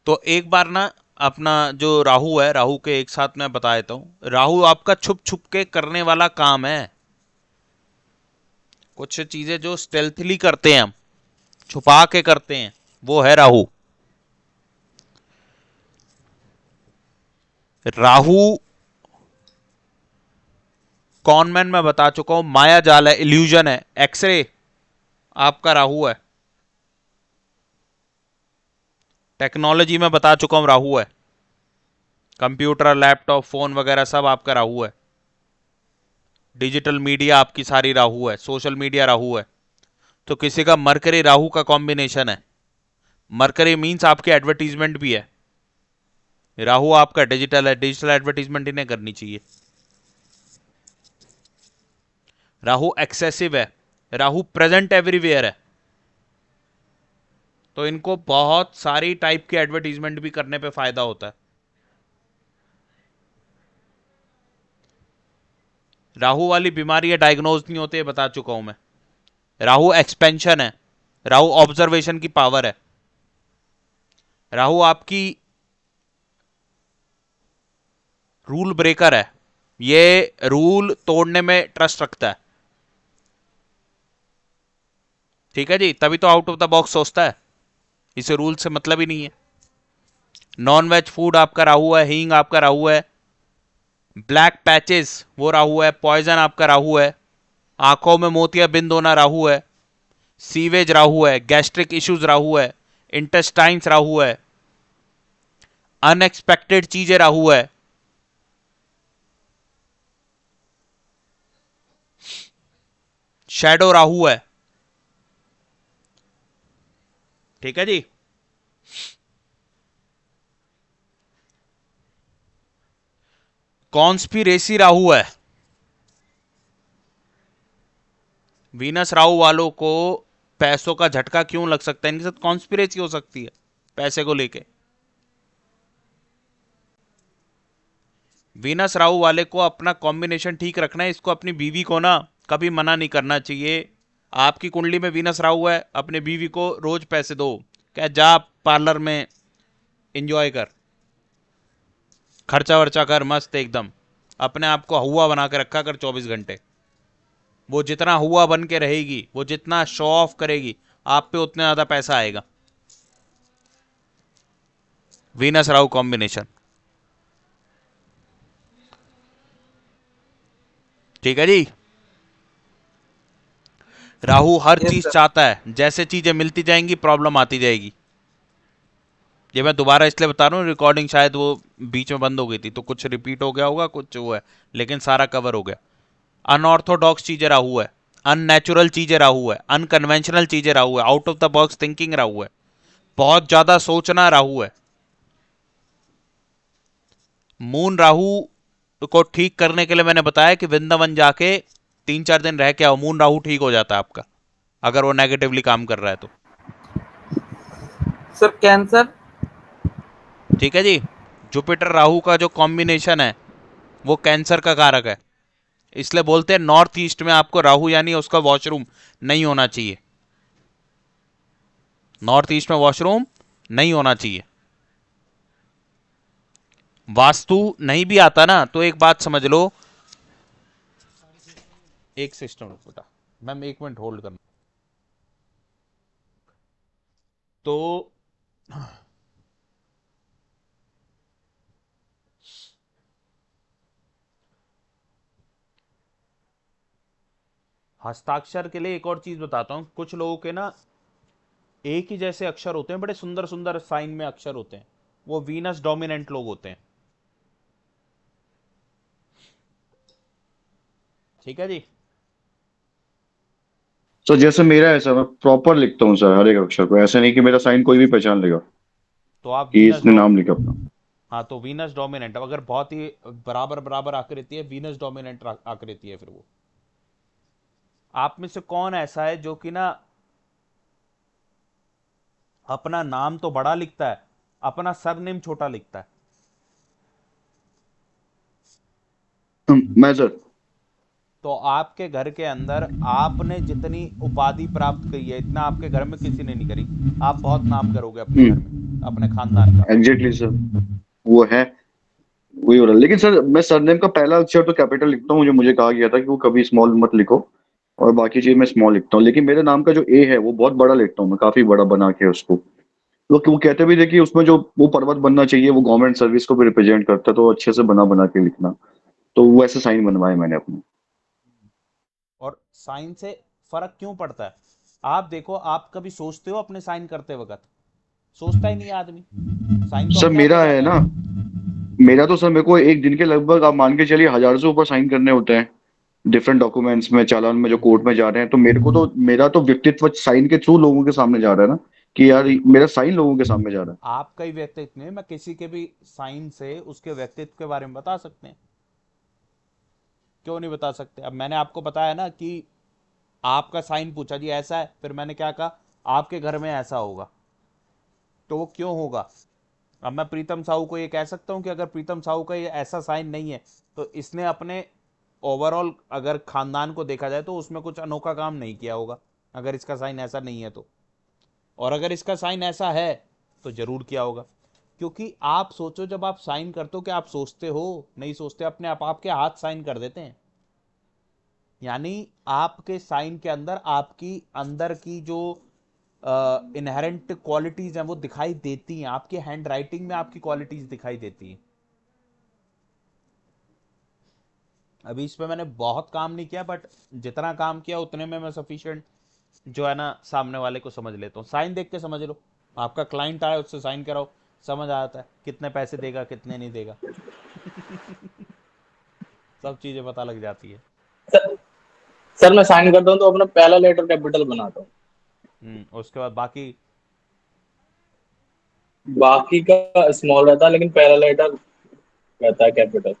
तो एक बार ना, अपना जो राहु है, राहु के एक साथ मैं बता देता हूं। राहु आपका छुप छुप के करने वाला काम है। कुछ चीजें जो स्टेल्थली करते हैं हम, छुपा के करते हैं, वो है राहु। राहु कॉनमैन में बता चुका हूं, माया जाल है, इल्यूजन है, एक्सरे आपका राहु है। टेक्नोलॉजी में बता चुका हूं राहु है। कंप्यूटर, लैपटॉप, फोन वगैरह सब आपका राहु है। डिजिटल मीडिया आपकी सारी राहु है, सोशल मीडिया राहु है। तो किसी का मरकरी राहु का कॉम्बिनेशन है। मरकरी मींस आपकी एडवर्टीजमेंट भी है। राहु आपका डिजिटल है, डिजिटल एडवर्टीजमेंट इन्हें करनी चाहिए। राहु एक्सेसिव है, राहु प्रेजेंट एवरीवेयर है, तो इनको बहुत सारी टाइप की एडवर्टीजमेंट भी करने पे फायदा होता है। राहु वाली बीमारी डायग्नोज नहीं होते, बता चुका हूं मैं। राहु एक्सपेंशन है, राहु ऑब्जर्वेशन की पावर है, राहु आपकी रूल ब्रेकर है, ये रूल तोड़ने में ट्रस्ट रखता है। ठीक है जी, तभी तो आउट ऑफ द बॉक्स सोचता है, इसे रूल से मतलब ही नहीं है। नॉन वेज फूड आपका राहु है, हींग आपका राहु है, ब्लैक पैचेस वो राहु है, पॉइजन आपका राहु है, आंखों में मोतिया बिंद होना राहु है, सीवेज राहु है, गैस्ट्रिक इश्यूज राहु है, इंटेस्टाइन्स राहु है, अनएक्सपेक्टेड चीजें राहु है, शैडो राहु है। ठीक है जी। कॉन्स्पिरेसी राहु है, वीनस राहु वालों को पैसों का झटका क्यों लग सकता है, इनके साथ कॉन्स्पिरेसी हो सकती है पैसे को लेके। वीनस राहु वाले को अपना कॉम्बिनेशन ठीक रखना है, इसको अपनी बीवी को ना कभी मना नहीं करना चाहिए। आपकी कुंडली में वीनस राहु है, अपने बीवी को रोज पैसे दो, क्या जा पार्लर में एंजॉय कर, खर्चा वर्चा कर मस्त एकदम, अपने आप को हुआ बना के रखा कर 24 घंटे। वो जितना हुआ बन के रहेगी, वो जितना शो ऑफ करेगी, आप पे उतना ज्यादा पैसा आएगा। वीनस राहु कॉम्बिनेशन, ठीक है जी। राहु हर यस चीज सर। चाहता है, जैसे चीजें मिलती जाएंगी प्रॉब्लम आती जाएगी। ये मैं दोबारा इसलिए बता रहा हूँ, रिकॉर्डिंग शायद वो बीच में बंद हो गई थी तो कुछ रिपीट हो गया होगा, कुछ वो है, लेकिन सारा कवर हो गया। अनऑर्थोडॉक्स चीजें राहु है, अननेचुरल चीजें राहु है, अनकन्वेंशनल चीजें राहु है, out of the box thinking Rahu है, बहुत ज्यादा सोचना राहु है। मून राहु को ठीक करने के लिए मैंने बताया कि वृंदावन जाके 3-4 दिन रह के आओ, मून राहु ठीक हो जाता है आपका, अगर वो नेगेटिवली काम कर रहा है तो। Sir cancer. ठीक है जी। जुपिटर राहु का जो कॉम्बिनेशन है वो कैंसर का कारक है, इसलिए बोलते हैं नॉर्थ ईस्ट में आपको राहु यानी उसका वॉशरूम नहीं होना चाहिए, नॉर्थ ईस्ट में वॉशरूम नहीं होना चाहिए। वास्तु नहीं भी आता ना तो एक बात समझ लो, एक सिस्टम बेटा, मैम 1 मिनट होल्ड करना। तो हस्ताक्षर के लिए एक और चीज बताता हूं, कुछ लोगों के ना एक ही जैसे अक्षर होते हैं, बड़े सुंदर सुंदर साइन में अक्षर होते हैं, वो वीनस डोमिनेंट लोग होते हैं। ठीक है जी। सर जैसे मेरा है सर, मैं प्रॉपर लिखता हूँ सर हर एक अक्षर को, ऐसा नहीं कि मेरा साइन कोई भी पहचान लेगा तो आप कि वीनस इसने नाम लिखा अपना। हाँ, तो वीनस डोमिनेंट, अगर बहुत ही बराबर बराबर आकृति है, वीनस डोमिनेंट आकृति है फिर वो। आप में से कौन ऐसा है जो कि ना अपना नाम तो बड़ा लिखता है, अपना सरनेम छोटा लिखता है? मैं सर। तो आपके घर के अंदर आपने जितनी उपाधि प्राप्त की है, इतना आपके घर में किसी ने नहीं करी। आप बहुत नाम करोगे अपने घर में, अपने खानदान का। एग्जैक्टली सर, वो है, वही हो रहा है। लेकिन सर मैं सरनेम का पहला अक्षर तो कैपिटल लिखता हूँ, जो मुझे कहा गया था कि वो कभी स्मॉल मत लिखो, और बाकी चीज मैं स्मॉल लिखता हूँ। लेकिन मेरे नाम का जो ए है वो बहुत बड़ा लिखता हूँ मैं, काफी बड़ा बना के उसको। वो कहते भी थे कि उसमें जो वो पर्वत बनना चाहिए वो गवर्नमेंट सर्विस को भी रिप्रेजेंट करता है, तो अच्छे से बना बना के लिखना, तो वो ऐसे साइन बनवाए मैंने अपने। और साइन से फर्क क्यों पड़ता है? आप देखो, आप कभी सोचते हो अपने साइन करते वक्त? सोचता ही नहीं है आदमी। साइन तो सर अपने आप हो मेरा है जाता ना, है। मेरा तो सर मेरे को एक दिन के लगभग आप मान के चलिए 1000 से ऊपर साइन करने होते हैं डिफरेंट डॉक्यूमेंट्स में, चालान में जो कोर्ट में जा रहे हैं। तो मेरे को तो, मेरा तो व्यक्तित्व साइन के थ्रू लोगों के सामने जा रहा है ना, कि यार मेरा साइन लोगों के सामने जा रहा है। आपका ही व्यक्तित्व नहीं, मैं किसी के भी साइन से उसके व्यक्तित्व के बारे में बता सकते हैं, क्यों नहीं बता सकते? अब मैंने आपको बताया ना कि आपका साइन पूछा जी ऐसा है, फिर मैंने क्या कहा, आपके घर में ऐसा होगा, तो वो क्यों होगा? अब मैं प्रीतम साहू को ये कह सकता हूं कि अगर प्रीतम साहू का ये ऐसा साइन नहीं है तो इसने अपने ओवरऑल अगर खानदान को देखा जाए तो उसमें कुछ अनोखा काम नहीं किया होगा, अगर इसका साइन ऐसा नहीं है तो। और अगर इसका साइन ऐसा है तो जरूर किया होगा। क्योंकि आप सोचो, जब आप साइन करते हो, कि आप सोचते हो? नहीं सोचते, अपने आप आपके हाथ साइन कर देते हैं। यानी आपके साइन के अंदर आपकी अंदर की जो इनहेरेंट क्वालिटीज हैं वो दिखाई देती हैं, आपके हैंड राइटिंग में आपकी क्वालिटीज दिखाई देती हैं। अभी इस पे मैंने बहुत काम नहीं किया, बट जितना काम किया उतने में मैं सफिशिएंट जो है ना सामने वाले को समझ लेता हूँ। साइन देख के समझ लो, आपका क्लाइंट आया उससे साइन कराओ, समझ आ जाता है कितने पैसे देगा कितने नहीं देगा। सब चीजें पता लग जाती है। सर मैं साइन करता हूँ तो अपना पहला लेटर कैपिटल बनाता हूँ, उसके बाद बाकी बाकी का स्मॉल रहता है, लेकिन पहला लेटर रहता है कैपिटल।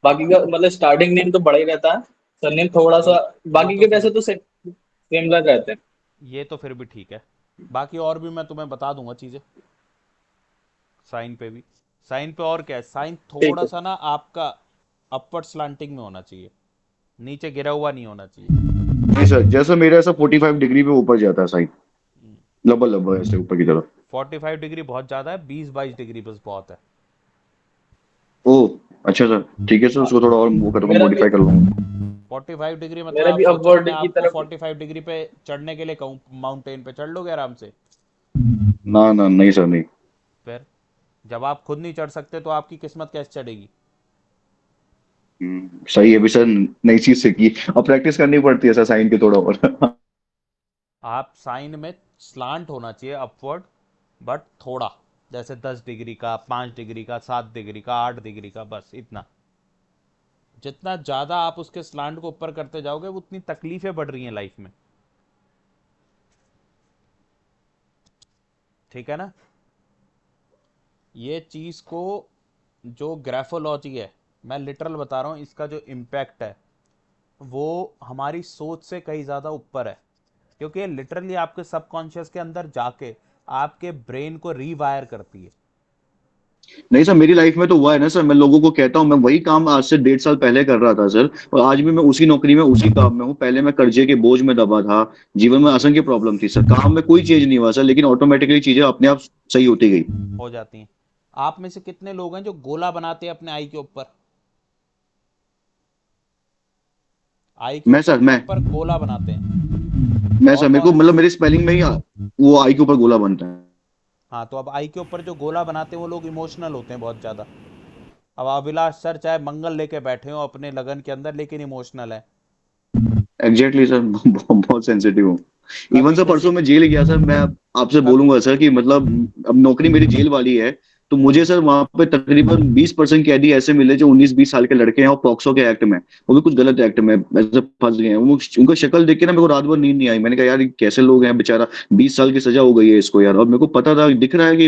बाकी का मतलब स्टार्टिंग नेम तो बड़ा ही रहता है, सरनेम थोड़ा सा, वो बाकी तो के फिर वैसे तो सिमिलर रहते हैं। ये तो फिर भी ठीक है। बाकी और भी मैं तुम्हें बता दूंगा चीजें साइन पे भी। साइन पे और क्या है, साइन ठीक थोड़ा है। सा ना आपका अपवर्ड स्लांटिंग में होना चाहिए, नीचे गिरा हुआ नहीं होना चाहिए। नहीं सर, जैसा मेरा ऐसा 45 डिग्री पे ऊपर जाता है साइन, लबा लबा ऐसे ऊपर की तरफ। 45 डिग्री बहुत ज्यादा है, 20-22 डिग्री बस बहुत है। ओह, अच्छा सर, ठीक है सर, उसको थोड़ा और वो करूँगा, मेरा भी मॉडिफाई कर लूंगा। 45 डिग्री मतलब मेरा आप भी सोचो ना, अपवर्ड मैं की आपको तरफ। 45 डिग्री पे चढ़ने के लिए कहूँ माउंटेन पे, चढ़ लोगे आराम से? ना ना, नहीं सर, नहीं। फिर जब आप खुद नहीं चढ़ सकते तो आपकी किस्मत कैसे चढ़ेगी? सही है भी सर, नई चीज सीखी, अब प्रैक्टिस करनी पड़ती है सर साइन की थोड़ा और। आप साइन में स्लांट होना चाहिए अपवर्ड, बट थोड़ा, जैसे 10 डिग्री का, 5 डिग्री का, 7 डिग्री का, 8 डिग्री का, बस इतना। जितना ज्यादा आप उसके स्लांट को ऊपर करते जाओगे उतनी तकलीफें बढ़ रही हैं लाइफ में, ठीक है ना? ये चीज को, जो ग्राफोलॉजी है, मैं लिटरल बता रहा हूँ, इसका जो इम्पैक्ट है वो हमारी सोच से कहीं ज़्यादा ऊपर है, क्योंकि ये लिटरली आपके सबकॉन्शियस के अंदर जाके आपके ब्रेन को रीवायर करती है। नहीं सर, मेरी लाइफ में तो हुआ है ना सर, मैं लोगों को कहता हूँ मैं वही काम आज से 1.5 साल पहले कर रहा था सर, और आज भी मैं उसी नौकरी में उसी काम में हूँ। पहले मैं कर्जे के बोझ में दबा था, जीवन में असंख्य प्रॉब्लम थी सर, काम में कोई चेंज नहीं हुआ सर, लेकिन ऑटोमेटिकली चीजें अपने आप सही होती गई। हो जाती हैं। आप में से कितने लोग हैं जो गोला बनाते हैं अपने आई के ऊपर? आई के मैं सर, ऊपर गोला बनाते हैं। मैं और सर, मेरे को कौन? मतलब मेरी स्पेलिंग में ही वो आई के ऊपर गोला बनता है। हाँ, तो अब आई के ऊपर जो गोला बनाते हैं वो लोग इमोशनल होते हैं बहुत ज़्यादा। अब अभिलाष सर चाहे मंगल लेके बैठे हो अपने लगन के अंदर, लेकिन इमोशनल है। एग्जैक्टली सर, बहुत सेंसिटिव हूँ। इवन कभी सर किसी परसों मैं जेल गया सर, मैं आपसे कब बोलूंगा सर कि मतलब अब नौकरी मेरी जेल वाली है, तो मुझे सर वहां पे तकरीबन 20% कैदी ऐसे मिले जो 19-20 साल के लड़के हैं और पॉक्सो के एक्ट में, वो भी कुछ गलत एक्ट में ऐसे फंस गए हैं। वो उनको शक्ल देख के ना मेरे को रात भर नींद नहीं आई। मैंने कहा यार ये कैसे लोग हैं, बेचारा 20 साल की सजा हो गई है इसको यार, और मेरे को पता था, दिख रहा है कि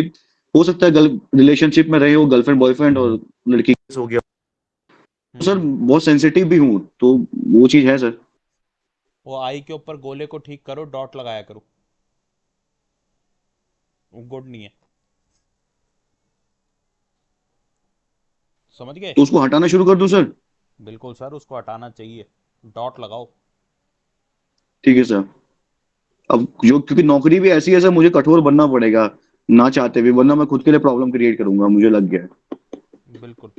हो सकता है रिलेशनशिप में रहे हो, गर्लफ्रेंड बॉयफ्रेंड, और लड़की केस हो गया। तो सर हम्म, बहुत सेंसिटिव भी हूँ, तो वो चीज है सर। वो आई के ऊपर गोले को ठीक करो, डॉट लगाया करो, वो गुड नहीं है। समझ गए? तो उसको हटाना शुरू कर दूं सर? बिल्कुल सर, उसको हटाना चाहिए, डॉट लगाओ। ठीक है सर। अब जो, क्योंकि नौकरी भी ऐसी है सर, मुझे कठोर बनना पड़ेगा ना चाहते भी, वरना मैं खुद के लिए प्रॉब्लम क्रिएट करूंगा, मुझे लग गया है। बिल्कुल।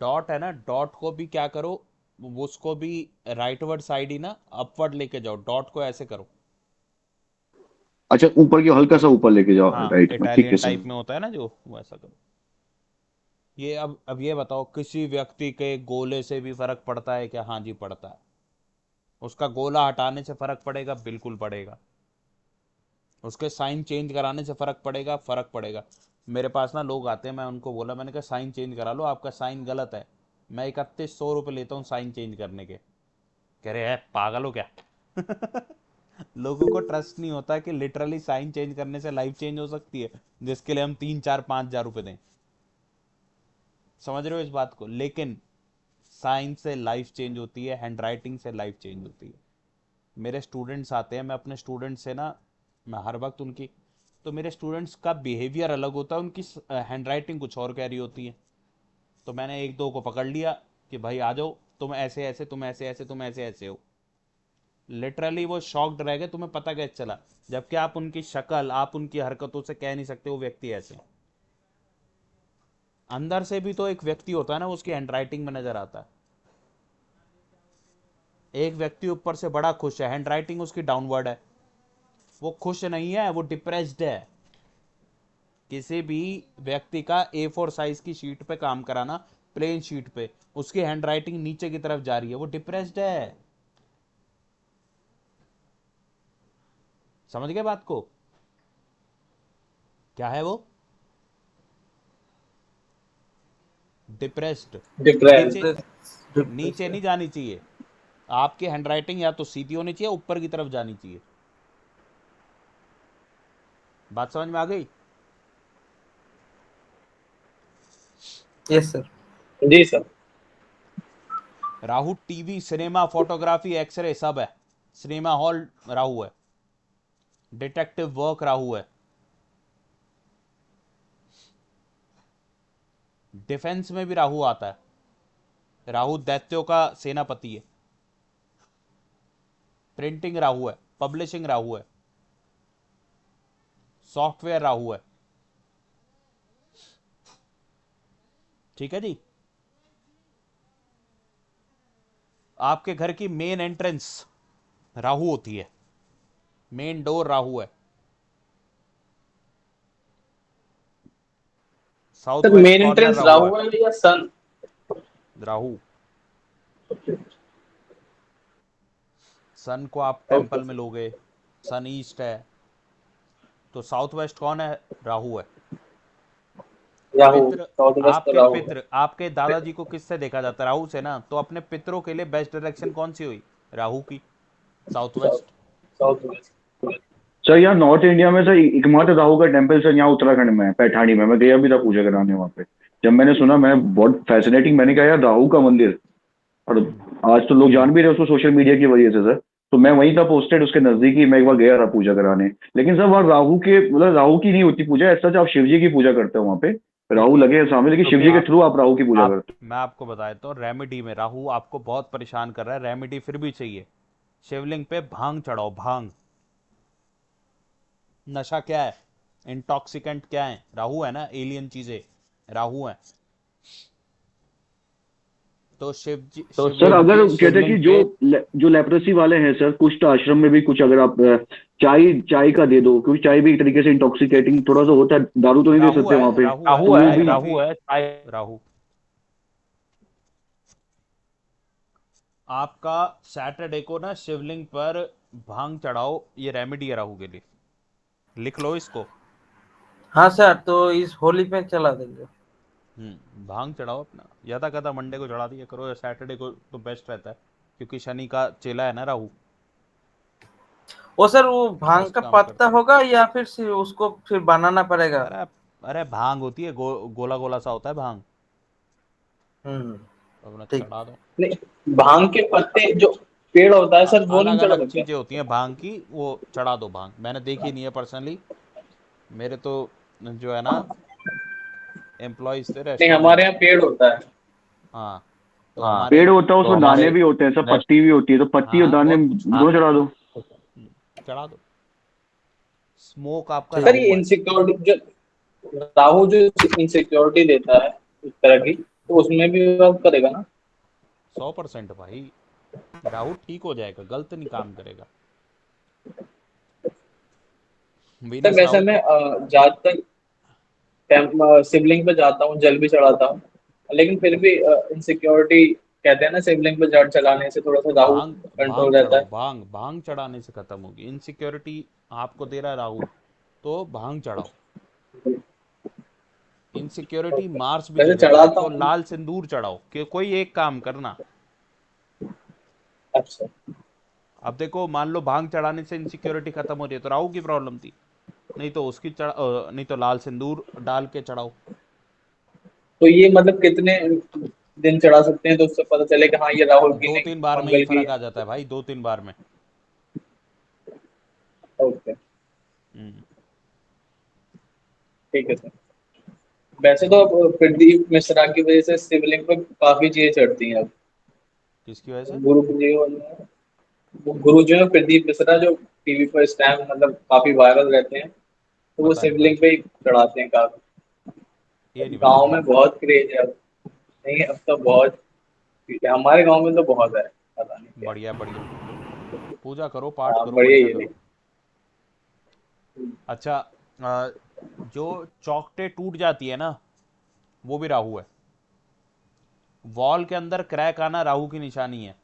डॉट है ना, डॉट को भी क्या करो, वो उसको भी राइटवर्ड साइड ही ना अपवर्ड लेके जाओ, डॉट को ऐसे करो। अच्छा, ऊपर की हल्का सा ऊपर लेके जाओ हाँ, राइट में, ठीक है इटालियन सर। टाइप में होता है ना जो, वो ऐसा करो। ये अब ये बताओ, किसी व्यक्ति के गोले से भी फर्क पड़ता है क्या? हाँ जी पड़ता है। उसका गोला हटाने से फर्क पड़ेगा? बिल्कुल पड़ेगा। उसके साइन चेंज कराने से फर्क पड़ेगा? फर्क पड़ेगा। मेरे पास ना लोग आते हैं, मैं उनको बोला, मैंने कहा साइन चेंज करा लो, आपका साइन गलत है, मैं 3100 रुपये लेता हूँ साइन चेंज करने के। कह रहे हैं पागल हो क्या? लोगों को ट्रस्ट नहीं होता कि लिटरली साइन चेंज करने से लाइफ चेंज हो सकती है, जिसके लिए हम 3-4-5 हज़ार रुपये दें। समझ रहे हो इस बात को? लेकिन साइन से लाइफ चेंज होती है, हैंड राइटिंग से लाइफ चेंज होती है। मेरे स्टूडेंट्स आते हैं, मैं अपने स्टूडेंट्स से ना, मैं हर वक्त उनकी, तो मेरे स्टूडेंट्स का बिहेवियर अलग होता है, उनकी हैंड राइटिंग कुछ और कह रही होती है। तो मैंने एक दो को पकड़ लिया कि भाई आ जाओ, तुम ऐसे ऐसे, तुम ऐसे ऐसे, तुम ऐसे ऐसे हो। लिटरली वो शॉक्ड रह गए, तुम्हें पता कैसे चला? जबकि आप उनकी शक्ल, आप उनकी हरकतों से कह नहीं सकते वो व्यक्ति ऐसे हैं। अंदर से भी तो एक व्यक्ति होता है ना, उसकी हैंडराइटिंग में नजर आता है। एक व्यक्ति ऊपर से बड़ा खुश है, हैंडराइटिंग उसकी डाउनवर्ड है, वो खुश नहीं है, वो डिप्रेस्ड है। किसी भी व्यक्ति का A4 साइज की शीट पे काम कराना, प्लेन शीट पे, उसकी हैंडराइटिंग नीचे की तरफ जा रही है, वो डिप्रेस्ड है। समझ गए बात को? क्या है वो? डिप्रेस्ड। नीचे, डिप्रेस्ड। नीचे नहीं जानी चाहिए। आपकी हैंडराइटिंग या तो सीधी होनी चाहिए, ऊपर की तरफ जानी चाहिए। बात समझ में आ गई? Yes sir. जी sir. Rahu TV, cinema, photography, x ray सब है, सिनेमा हॉल राहु है, डिटेक्टिव वर्क राहु है, डिफेंस में भी राहु आता है, राहु दैत्यों का सेनापति है, प्रिंटिंग राहु है, पब्लिशिंग राहु है, सॉफ्टवेयर राहु है। ठीक है जी। आपके घर की मेन एंट्रेंस राहु होती है, मेन डोर राहु है, south sir west main corner entrance Rahu है, राहु है या सन? राहु। सन को आप टेंपल ओके में लोगे, सन ईस्ट है, तो साउथ वेस्ट कौन है? राहु है। राहु, पितृ, साउथ वेस्ट तो आपके राहु है। पितृ, आपके दादाजी को किससे देखा जाता है? राहु से ना। तो अपने पितरों के लिए बेस्ट डायरेक्शन कौन सी हुई? राहु की, south south west. South west. Sir यहाँ नॉर्थ इंडिया में सर एकमात्र राहु का टेम्पल सर यहाँ उत्तराखंड में है, पैठानी में। मैं गया भी था पूजा कराने वहाँ पे। जब मैंने सुना, मैं बहुत फैसिनेटिंग, मैंने कहा यार राहु का मंदिर, और आज तो लोग जान भी रहे उसको सोशल मीडिया की वजह से सर। तो मैं वहीं था पोस्टेड उसके नजदीक ही, मैं एक बार गया था पूजा कराने। लेकिन सर वहाँ राहु के, मतलब राहु की नहीं होती पूजा, ऐसा आप शिव जी की पूजा करते हो वहाँ पे, राहु देखिए, लगे हैं सामने, लेकिन शिव जी के आप थ्रू आप राहु की पूजा आप करते मैं आपको बता देता हूँ, रेमेडी में राहु आपको बहुत परेशान कर रहा है, रेमेडी फिर भी चाहिए। शिवलिंग पे भांग चढ़ाओ, भांग। नशा क्या है? इंटॉक्सिकेंट क्या है? राहु है ना, एलियन चीजें राहु है। तो तो सर शिवलिंग अगर पे कहते हैं कि शिवलिंग पे जो लेप्रोसी वाले हैं सर, कुछ आश्रम में भी कुछ, अगर आप चाय चाय का दे दो, क्योंकि चाय भी एक तरीके से इंटॉक्सिकेटिंग थोड़ा सा होता है, दारू तो नहीं दे राहु सकते वहां है, पे, राहु है, तो वो चाय भी। काफी। राहु है चाय। राहु आपका सैटरडे को ना शिवलिंग पर भांग चढ़ाओ, ये रेमेडी है राहु के लिए। लिख लो इसको। हाँ सर, तो इस होली पे चला देंगे। भांग चढ़ाओ अपना, यथा कथा मंडे को चढ़ा दिया करो, या सैटरडे को तो बेस्ट रहता है, क्योंकि शनि का चेला है ना राहु। वो सर, वो भांग बेस्ट का काम पत्ता करता है। होगा या फिर उसको फिर बनाना पड़ेगा? अरे अरे भांग होती है, गोला गोला सा होता है भांग, हम्म। अपना ठीक। चढ़ा दो। नहीं, भांग के पत्ते जो पेड़ होता है सर, वो नहीं अलग चढ़ा अलग सकते? चीजें होती हैं भांग की, वो चढ़ा दो भांग। मैंने देखी नहीं है पर्सनली, मेरे तो जो है ना एम्प्लॉयज थे नहीं, रेस्टोरेंट। हमारे यहाँ पेड़ होता है। हाँ, तो हाँ, हमारे पेड़ होता है, तो उसमें दाने हमारे भी होते हैं सब, रेस्ट पत्ती भी होती है, तो पत्ती और हाँ, दाने बहुत कुछ होता दोनों है। चढ़ा दो। चढ़ा दो। स्मोक आपका ठीक। सर, ये राहु है। इनसिक्योरिटी जो राहु जो इनसिक्योरिटी देता है इस तरह की, तो उसमें भी वर्क करेगा ना? 100% भाई, राहु ठीक हो जाएगा, गलत नहीं काम करेगा। सर वीनस वैसे राहु मैं को ज्यादातर शिवलिंग पे जाता हूँ, जल भी चढ़ाता हूँ, लेकिन फिर भी इनसिक्योरिटी कहते हैं ना, शिवलिंग पे जल चढ़ाने से थोड़ा सा राहु भांग भांग कंट्रोल रहता चढ़ाओ, है। भांग भांग चढ़ाने से खत्म होगी इनसिक्योरिटी। आपको दे रहा है राहु, तो भांग चढ़ाओ। इनसिक्योरिटी मार्स भी दे वैसे देता है, चढ़ाता तो हूँ। लाल सिंदूर चढ़ाओ, कि कोई एक काम करना। अच्छा। अब देखो, मान लो भांग चढ़ाने से इनसिक्योरिटी खत्म हो रही है, तो राहु की प्रॉब्लम थी। नहीं तो नहीं तो लाल सिंदूर डाल के चढ़ाओ। तो ये मतलब कितने दिन चढ़ा सकते हैं, तो उससे पता चले कि हाँ ये राहुल की दो नहीं, तीन बार में ही मंगल की फर्क है? आ जाता है भाई, 2-3 बार में। ओके, हम्म, ठीक है सर। वैसे तो अब प्रदीप मिश्रा की वजह से शिवलिंग पे काफी चीजें चढ़ती हैं अब। किसकी वजह से? गुरु जी गुरु जो है प्रदीप मिश्रा, जो टीवी पर इस टाइम मतलब काफी वायरल रहते हैं, तो वो पता नहीं भाई, शिवलिंग पे ही चढ़ाते हैं काफी। ये नहीं पता गांव भाई। में बहुत क्रेज है अब। नहीं, अब तो बहुत, हमारे गांव में तो बहुत है, पता नहीं क्या। बढ़िया बढ़िया, पूजा करो, पाठ हाँ, करो, बढ़िया बढ़िया ये करो। नहीं। अच्छा, जो चौखटें टूट जाती है ना, वो भी राहु है। वॉल के अंदर क्रैक आना राहु की निशानी है।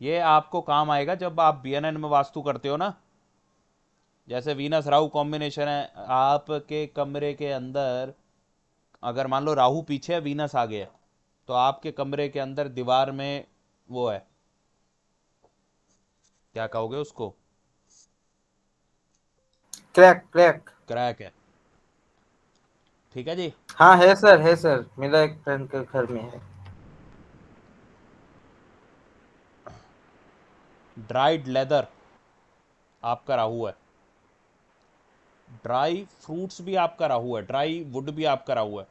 ये आपको काम आएगा जब आप बीएनएन में वास्तु करते हो ना। जैसे वीनस राहु कॉम्बिनेशन है आपके कमरे के अंदर, अगर मान लो राहु पीछे है, वीनस आगे है, तो आपके कमरे के अंदर दीवार में वो है, क्या कहोगे उसको? Crack crack. क्रैक है। ठीक है जी। हाँ है सर, है सर, मेरा एक फ्रेंड के घर में है। ड्राइड लेदर आपका राहु है, ड्राई फ्रूट्स भी आपका राहु है, ड्राई वुड भी आपका राहु है।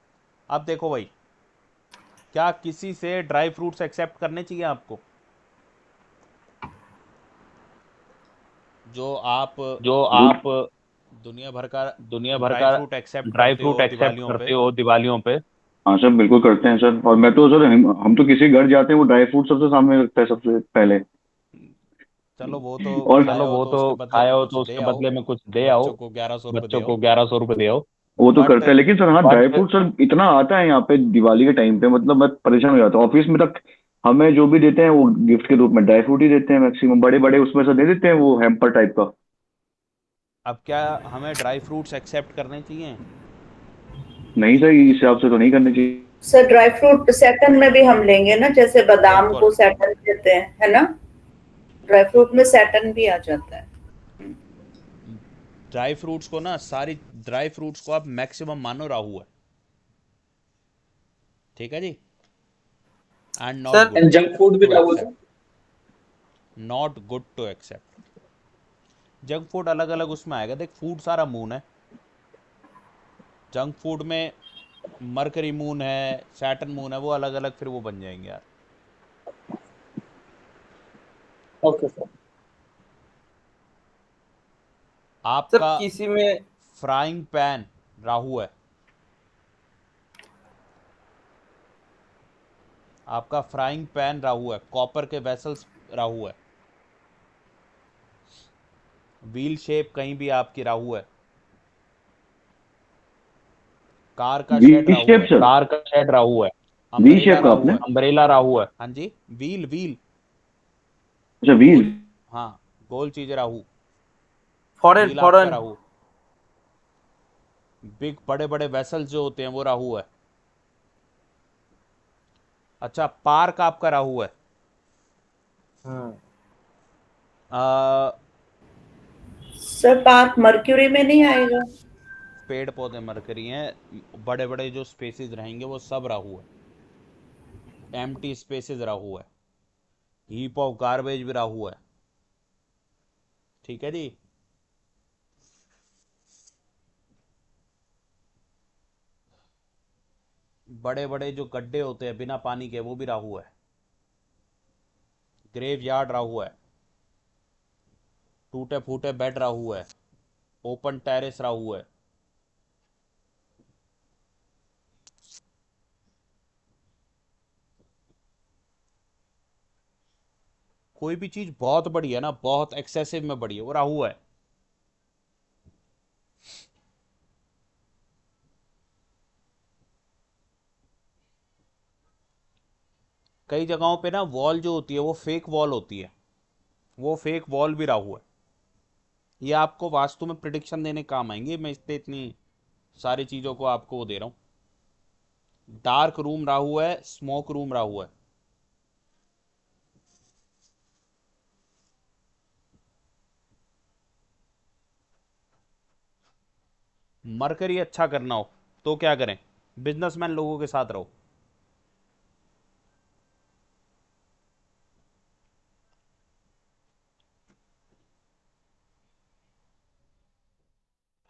अब देखो भाई, क्या किसी से ड्राई फ्रूट्स एक्सेप्ट करने चाहिए आपको? जो आप जो दूध। आप दुनिया भर का दुनिया भर ड्राई का फ्रूट एक्सेप्ट ड्राई करते फ्रूट हो एक्सेप्ट दिवालियों करते पे। हो दिवालियों पे। हाँ सर, बिल्कुल करते हैं सर। और मैं तो सर, हम तो किसी घर जाते हैं, वो ड्राई फ्रूट सबसे सामने रखता है सबसे पहले। चलो वो तो और खाया चलो हो वो तो तो उसके बदले खाया में हो कुछ तो दे उसके आओ, बदले में कुछ दे आओ, बच्चों को 1100 रुपये दे बच्चों आओ। को 1100 रुपये दे आओ। वो तो बट करते हैं, लेकिन सर हाँ, ड्राई बट फ्रूट सर इतना आता है यहाँ पे दिवाली के टाइम पे, मतलब मैं परेशान हो जाता हूँ। ऑफिस में तक हमें जो भी देते हैं वो गिफ्ट के रूप में ड्राई फ्रूट ही देते हैं मैक्सिमम। बड़े बड़े उसमें से दे देते हैं, वो हैम्पर टाइप का। अब क्या हमें ड्राई फ्रूट्स एक्सेप्ट करने चाहिए? नहीं सर, इस हिसाब से तो नहीं करनी चाहिए। सर ड्राई फ्रूट सैटन में भी हम लेंगे ना, जैसे बादाम बिल्कुल। को सैटन देते हैं, है ना? ड्राई फ्रूट में सैटन भी आ जाता है। ड्राई फ्रूट्स को ना, सारी ड्राई फ्रूट्स को आप मैक्सिमम मानो राहु है, ठीक है जी। And not sir good and junk food भी to Rahu sir. Accept, not good to accept. Junk food अलग अलग उसमें आएगा, देख फूड सारा मून है, जंक फूड में मरकरी मून है, सैटर्न मून है, वो अलग अलग फिर वो बन जाएंगे यार। Okay sir. सर आपका किसी में फ्राइंग पैन राहु है, आपका फ्राइंग पैन राहु है, कॉपर के वेसल्स राहु है, व्हील शेप कहीं भी आपकी राहु है, कार का वी शेड राहु शेप है, सर, कार का शेड राहु है, वी अम्ब्रेला शेप का राहु आपने? है। अम्ब्रेला राहु है। हाँ जी, व्हील व्हील अच्छा, गोल, व्हील। हाँ गोल चीज राहु, फॉरेन व्हील आपका फॉरेन राहु। बिग बड़े बड़े वेसल्स जो होते हैं वो राहु है। अच्छा, पार्क आपका राहु है। हम्म, आ, सर पार्क मर्क्यूरी में नहीं आएगा? पेड़ पौधे मरकरी हैं, बड़े बड़े जो स्पेसेस रहेंगे वो सब राहु है, एम्प्टी स्पेसेस राहु है, हीप ऑफ गार्बेज भी राहु है, ठीक है जी। बड़े बड़े जो गड्ढे होते हैं बिना पानी के वो भी राहु है, ग्रेव यार्ड राहु है, टूटे फूटे बेड राहु है, ओपन टेरेस राहु है। कोई भी चीज बहुत बड़ी है ना, बहुत एक्सेसिव में बड़ी है, वो राहु है। कई जगहों पे ना वॉल जो होती है वो फेक वॉल होती है, वो फेक वॉल भी राहु है। ये आपको वास्तु में प्रिडिक्शन देने काम आएंगे, मैं इसलिए इतनी सारी चीजों को आपको वो दे रहा हूँ। डार्क रूम राहु है, स्मोक रूम राहु है। मरकरी अच्छा करना हो तो क्या करें? बिजनेसमैन लोगों के साथ रहो।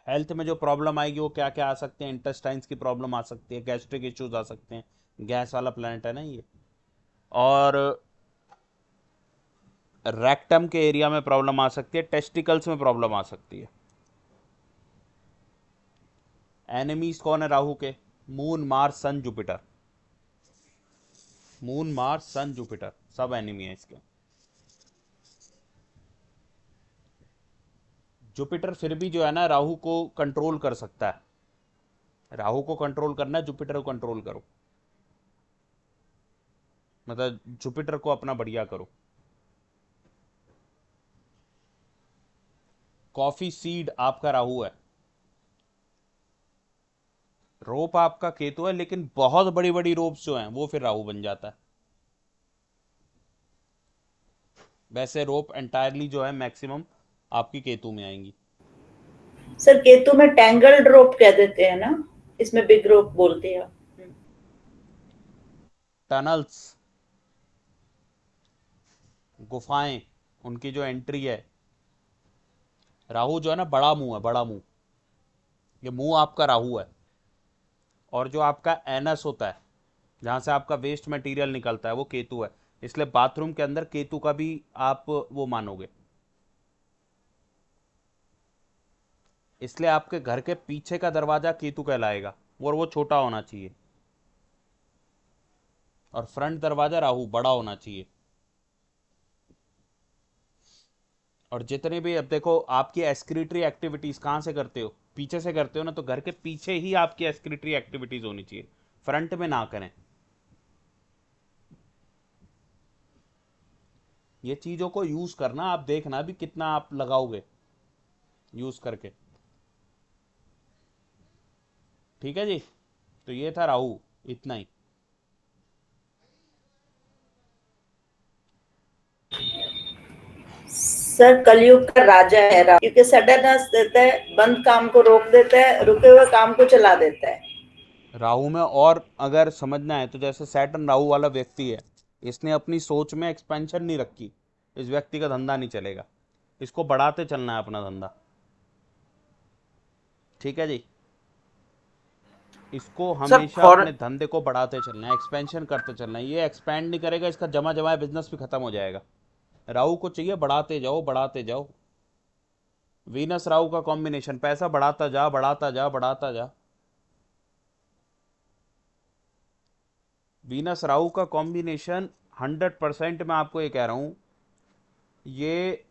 हेल्थ में जो प्रॉब्लम आएगी वो क्या क्या आ सकते हैं? इंटेस्टाइन्स की प्रॉब्लम आ सकती है, गैस्ट्रिक इश्यूज आ सकते हैं, गैस वाला प्लैनेट है ना ये। और रेक्टम के एरिया में प्रॉब्लम आ सकती है, टेस्टिकल्स में प्रॉब्लम आ सकती है। एनिमीज कौन है राहु के? मून, मार्स, सन, जुपिटर। मून, मार्स, सन, जुपिटर सब एनिमी है इसके। जुपिटर फिर भी जो है ना राहु को कंट्रोल कर सकता है। राहु को कंट्रोल करना है, जुपिटर को कंट्रोल करो, मतलब जुपिटर को अपना बढ़िया करो। कॉफी सीड आपका राहु है, रोप आपका केतु है, लेकिन बहुत बड़ी बड़ी रोप्स जो हैं वो फिर राहु बन जाता है। वैसे रोप एंटायरली जो है मैक्सिमम आपकी केतु में आएंगी। सर केतु में टैंगल्ड रोप कह देते हैं ना, इसमें बिग रोप बोलते हैं। टनल्स, गुफाएं, उनकी जो एंट्री है, राहु जो है ना बड़ा मुंह है, बड़ा मुंह, ये मुंह आपका राहु है। और जो आपका एनस होता है, जहाँ से आपका वेस्ट मटेरियल निकलता है, वो केतु है। इसलिए बाथरूम के अंदर केतु का भी आप वो मानोगे। इसलिए आपके घर के पीछे का दरवाजा केतु कहलाएगा, और वो छोटा होना चाहिए। और फ्रंट दरवाजा राहु बड़ा होना चाहिए। और जितने भी, अब देखो आपकी एस्क्रीटरी एक्टिविटीज कहाँ से करते हो, पीछे से करते हो ना, तो घर के पीछे ही आपकी एस्क्रीटरी एक्टिविटीज होनी चाहिए, फ्रंट में ना करें। ये चीजों को यूज करना, आप देखना भी कितना आप लगाओगे यूज करके। ठीक है जी, तो ये था राहु, इतना ही। सर कलयुग का राजा है राहु, क्योंकि सडननेस देता है, बंद काम को रोक देता है, रुके हुए काम को चला देता है। राहु में और अगर समझना है तो जैसे सैटर्न राहु वाला व्यक्ति है, इसने अपनी सोच में एक्सपेंशन नहीं रखी, इस व्यक्ति का धंधा नहीं चलेगा। इसको बढ़ाते चलना है अपना धंधा। ठीक है जी, इसको सर हमेशा अपने धंधे को बढ़ाते चलना है, एक्सपेंशन करते चलना है। ये एक्सपैंड नहीं करेगा, इसका जमा जमा बिजनेस भी खत्म हो जाएगा। राहु को चाहिए बढ़ाते जाओ, बढ़ाते जाओ। वीनस राहु का कॉम्बिनेशन, पैसा बढ़ाता जा, बढ़ाता जा, बढ़ाता जा। वीनस राहु का कॉम्बिनेशन 100% मैं आपको ये कह रहा हूं, ये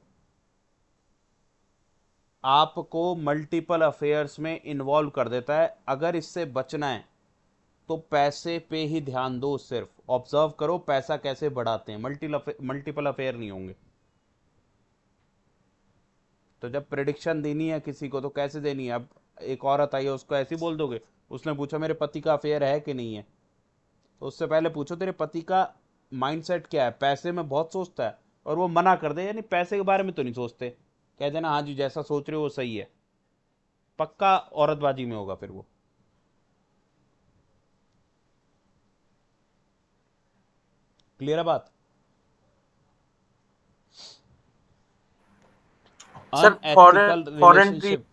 आपको मल्टीपल अफेयर्स में इन्वॉल्व कर देता है। अगर इससे बचना है तो पैसे पे ही ध्यान दो, सिर्फ ऑब्जर्व करो पैसा कैसे बढ़ाते हैं, मल्टीपल अफेयर नहीं होंगे। तो जब प्रिडिक्शन देनी है किसी को तो कैसे देनी है? अब एक औरत आई है, उसको ऐसे ही बोल दोगे? उसने पूछा मेरे पति का अफेयर है कि नहीं है, तो उससे पहले पूछो तेरे पति का माइंडसेट क्या है, पैसे में बहुत सोचता है, और वो मना कर दे, यानी पैसे के बारे में तो नहीं सोचते, कह देना हाँ जी जैसा सोच रहे हो वो सही है, पक्का औरतबाजी में होगा फिर वो। क्लियर है बात? Sir unethical foreign trip, relationship,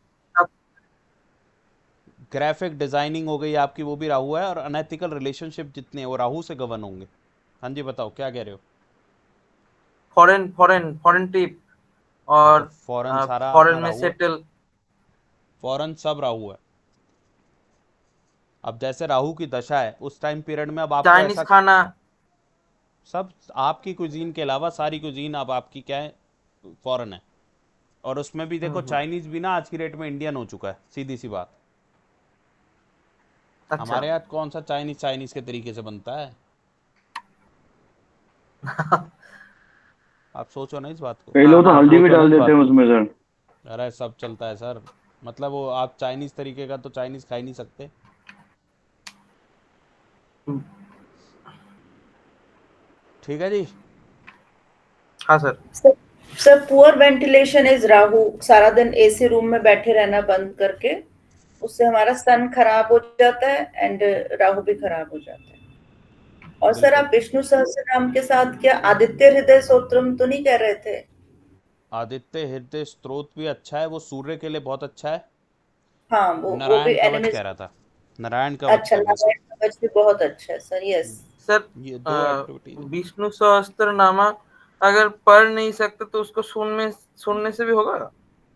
graphic designing हो गई आपकी, वो भी राहु है। और अनएथिकल रिलेशनशिप जितने हैं वो राहु से गवर्न होंगे। हाँ जी बताओ क्या कह रहे हो? फॉरेन ट्रिप हाँ, तो और फॉरेन सारा फॉरेन अपना में राहु है, सेटल। फॉरेन सब राहु है। अब जैसे राहु की दशा है उस टाइम पीरियड में, अब आपको चाइनीज ऐसा खाना। सब, आपकी कुजीन के अलावा सारी कुजीन अब आपकी क्या है, फॉरेन है। और उसमें भी देखो चाइनीज भी ना आज की डेट में इंडियन हो चुका है, सीधी सी बात। अच्छा। हमारे यहाँ कौन सा चाइनीज चाइनीज के तरीके से बनता है? आप सोचो ना इस बात को। कई लोग तो हाँ, हल्दी भी सोचो ना डाल इस देते हैं बात उसमें सर। अरे सब चलता है सर, मतलब वो आप चाइनीज तरीके का तो चाइनीज खा ही नहीं सकते। ठीक है जी। हाँ sir. Sir poor ventilation is Rahu, सारा दिन एसी रूम में बैठे रहना बंद करके, उससे हमारा सन खराब हो जाता है एंड राहु भी खराब हो जाता है। और सर बिल्कुल। आप विष्णु सहस्त्रनाम के साथ क्या आदित्य हृदय स्तोत्रम तो नहीं कह रहे थे? आदित्य हृदय स्तोत्र भी अच्छा है, वो सूर्य के लिए बहुत अच्छा है। हाँ वो भी नारायण कवच एनिमी। कह रहा था, नारायण कवच अच्छा है वो। नारायण कवच भी बहुत अच्छा है सर, यस। सर ये दो एक्टिविटीज है। विष्णु सहस्त्रनामा अगर पढ़ नहीं सकते तो उसको सुनने से भी होगा?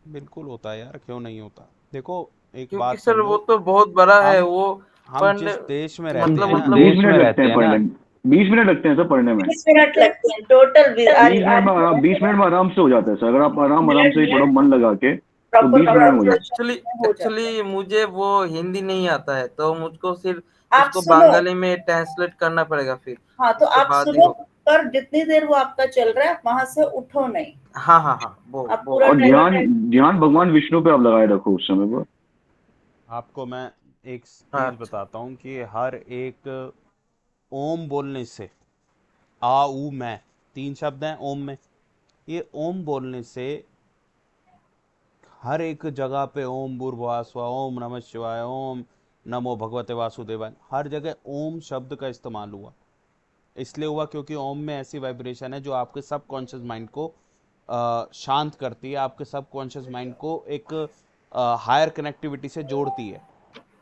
बिल्कुल होता है यार, क्यों नहीं होता। देखो एक क्योंकि बात सर समझो, वो तो बहुत बड़ा है हम वो हम पढ़ने। जिस देश में रहते मतलब हैं ना, मतलब 20 देश में मिनट लगते रहते हैं हैं ना, पढ़ने में, 20 मिनट लगते हैं सर पढ़ने में। 20 मिनट लगते हैं टोटल। 20 मिनट में आराम से हो जाता है सर, अगर आप आराम से ही पढ़ो मन लगा के तो 20 मिनट में हो जाता एक्चुअली हो जाता है। एक्चुअली मुझे वो हिंदी नहीं आता है, तो मुझको सिर्फ आप उसको सुनो, बंगाली में ट्रांसलेट करना पड़ेगा फिर। हाँ तो उसके आप बाद ही सुनो, हो। पर जितनी देर वो आपका चल रहा है आप वहां से उठो नहीं, हाँ हाँ हाँ, वो आप वो पूरा और टाइम। ध्यान भगवान विष्णु पे आप लगाए रखो उस समय पर। आपको मैं एक हाँ। चीज बताता हूँ कि हर एक ओम बोलने से, आ ऊ मैं, 3 शब्द हैं ओम में, ये ओम बोलने से हर एक जगह पे ओम भूर्भुवः स्वः, ओम नमः शिवाय, ओम नमो भगवते वासुदेवाय, हर जगह ओम शब्द का इस्तेमाल हुआ। इसलिए हुआ क्योंकि ओम में ऐसी वाइब्रेशन है जो आपके सबकॉन्शियस माइंड को शांत करती है, आपके सबकॉन्शियस माइंड को एक हायर कनेक्टिविटी से जोड़ती है।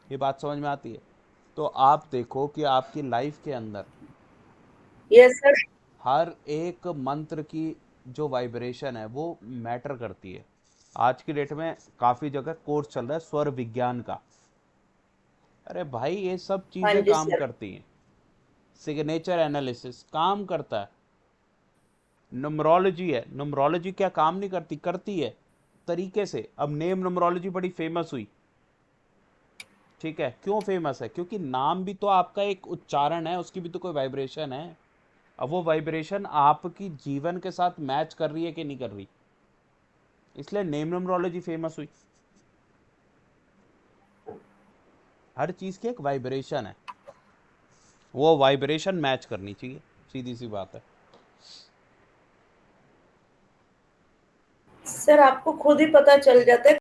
ये बात समझ में आती है? तो आप देखो कि आपकी लाइफ के अंदर यस सर। हर एक मंत्र की जो वाइब्रेशन है वो मैटर करती है। आज की डेट में काफ़ी जगह कोर्स चल रहा है स्वर विज्ञान का। अरे भाई ये सब हाँ चीज़ें जी काम सर। करती हैं। सिग्नेचर एनालिसिस काम करता है। न्यूमरोलॉजी है, न्यूमरोलॉजी क्या काम नहीं करती? करती है तरीके से। अब नेम न्यूमरोलॉजी बड़ी फेमस हुई, ठीक है, क्यों फेमस है? क्योंकि नाम भी तो आपका एक उच्चारण है, उसकी भी तो कोई वाइब्रेशन है। अब वो वाइब्रेशन आपकी जीवन के साथ मैच कर रही है कि नहीं कर रही, इसलिए नेम न्यूमरोलॉजी फेमस हुई। हर चीज की एक वाइब्रेशन है, वो वाइब्रेशन मैच करनी चाहिए, सीधी सी बात है। सर आपको खुद ही पता चल जाता है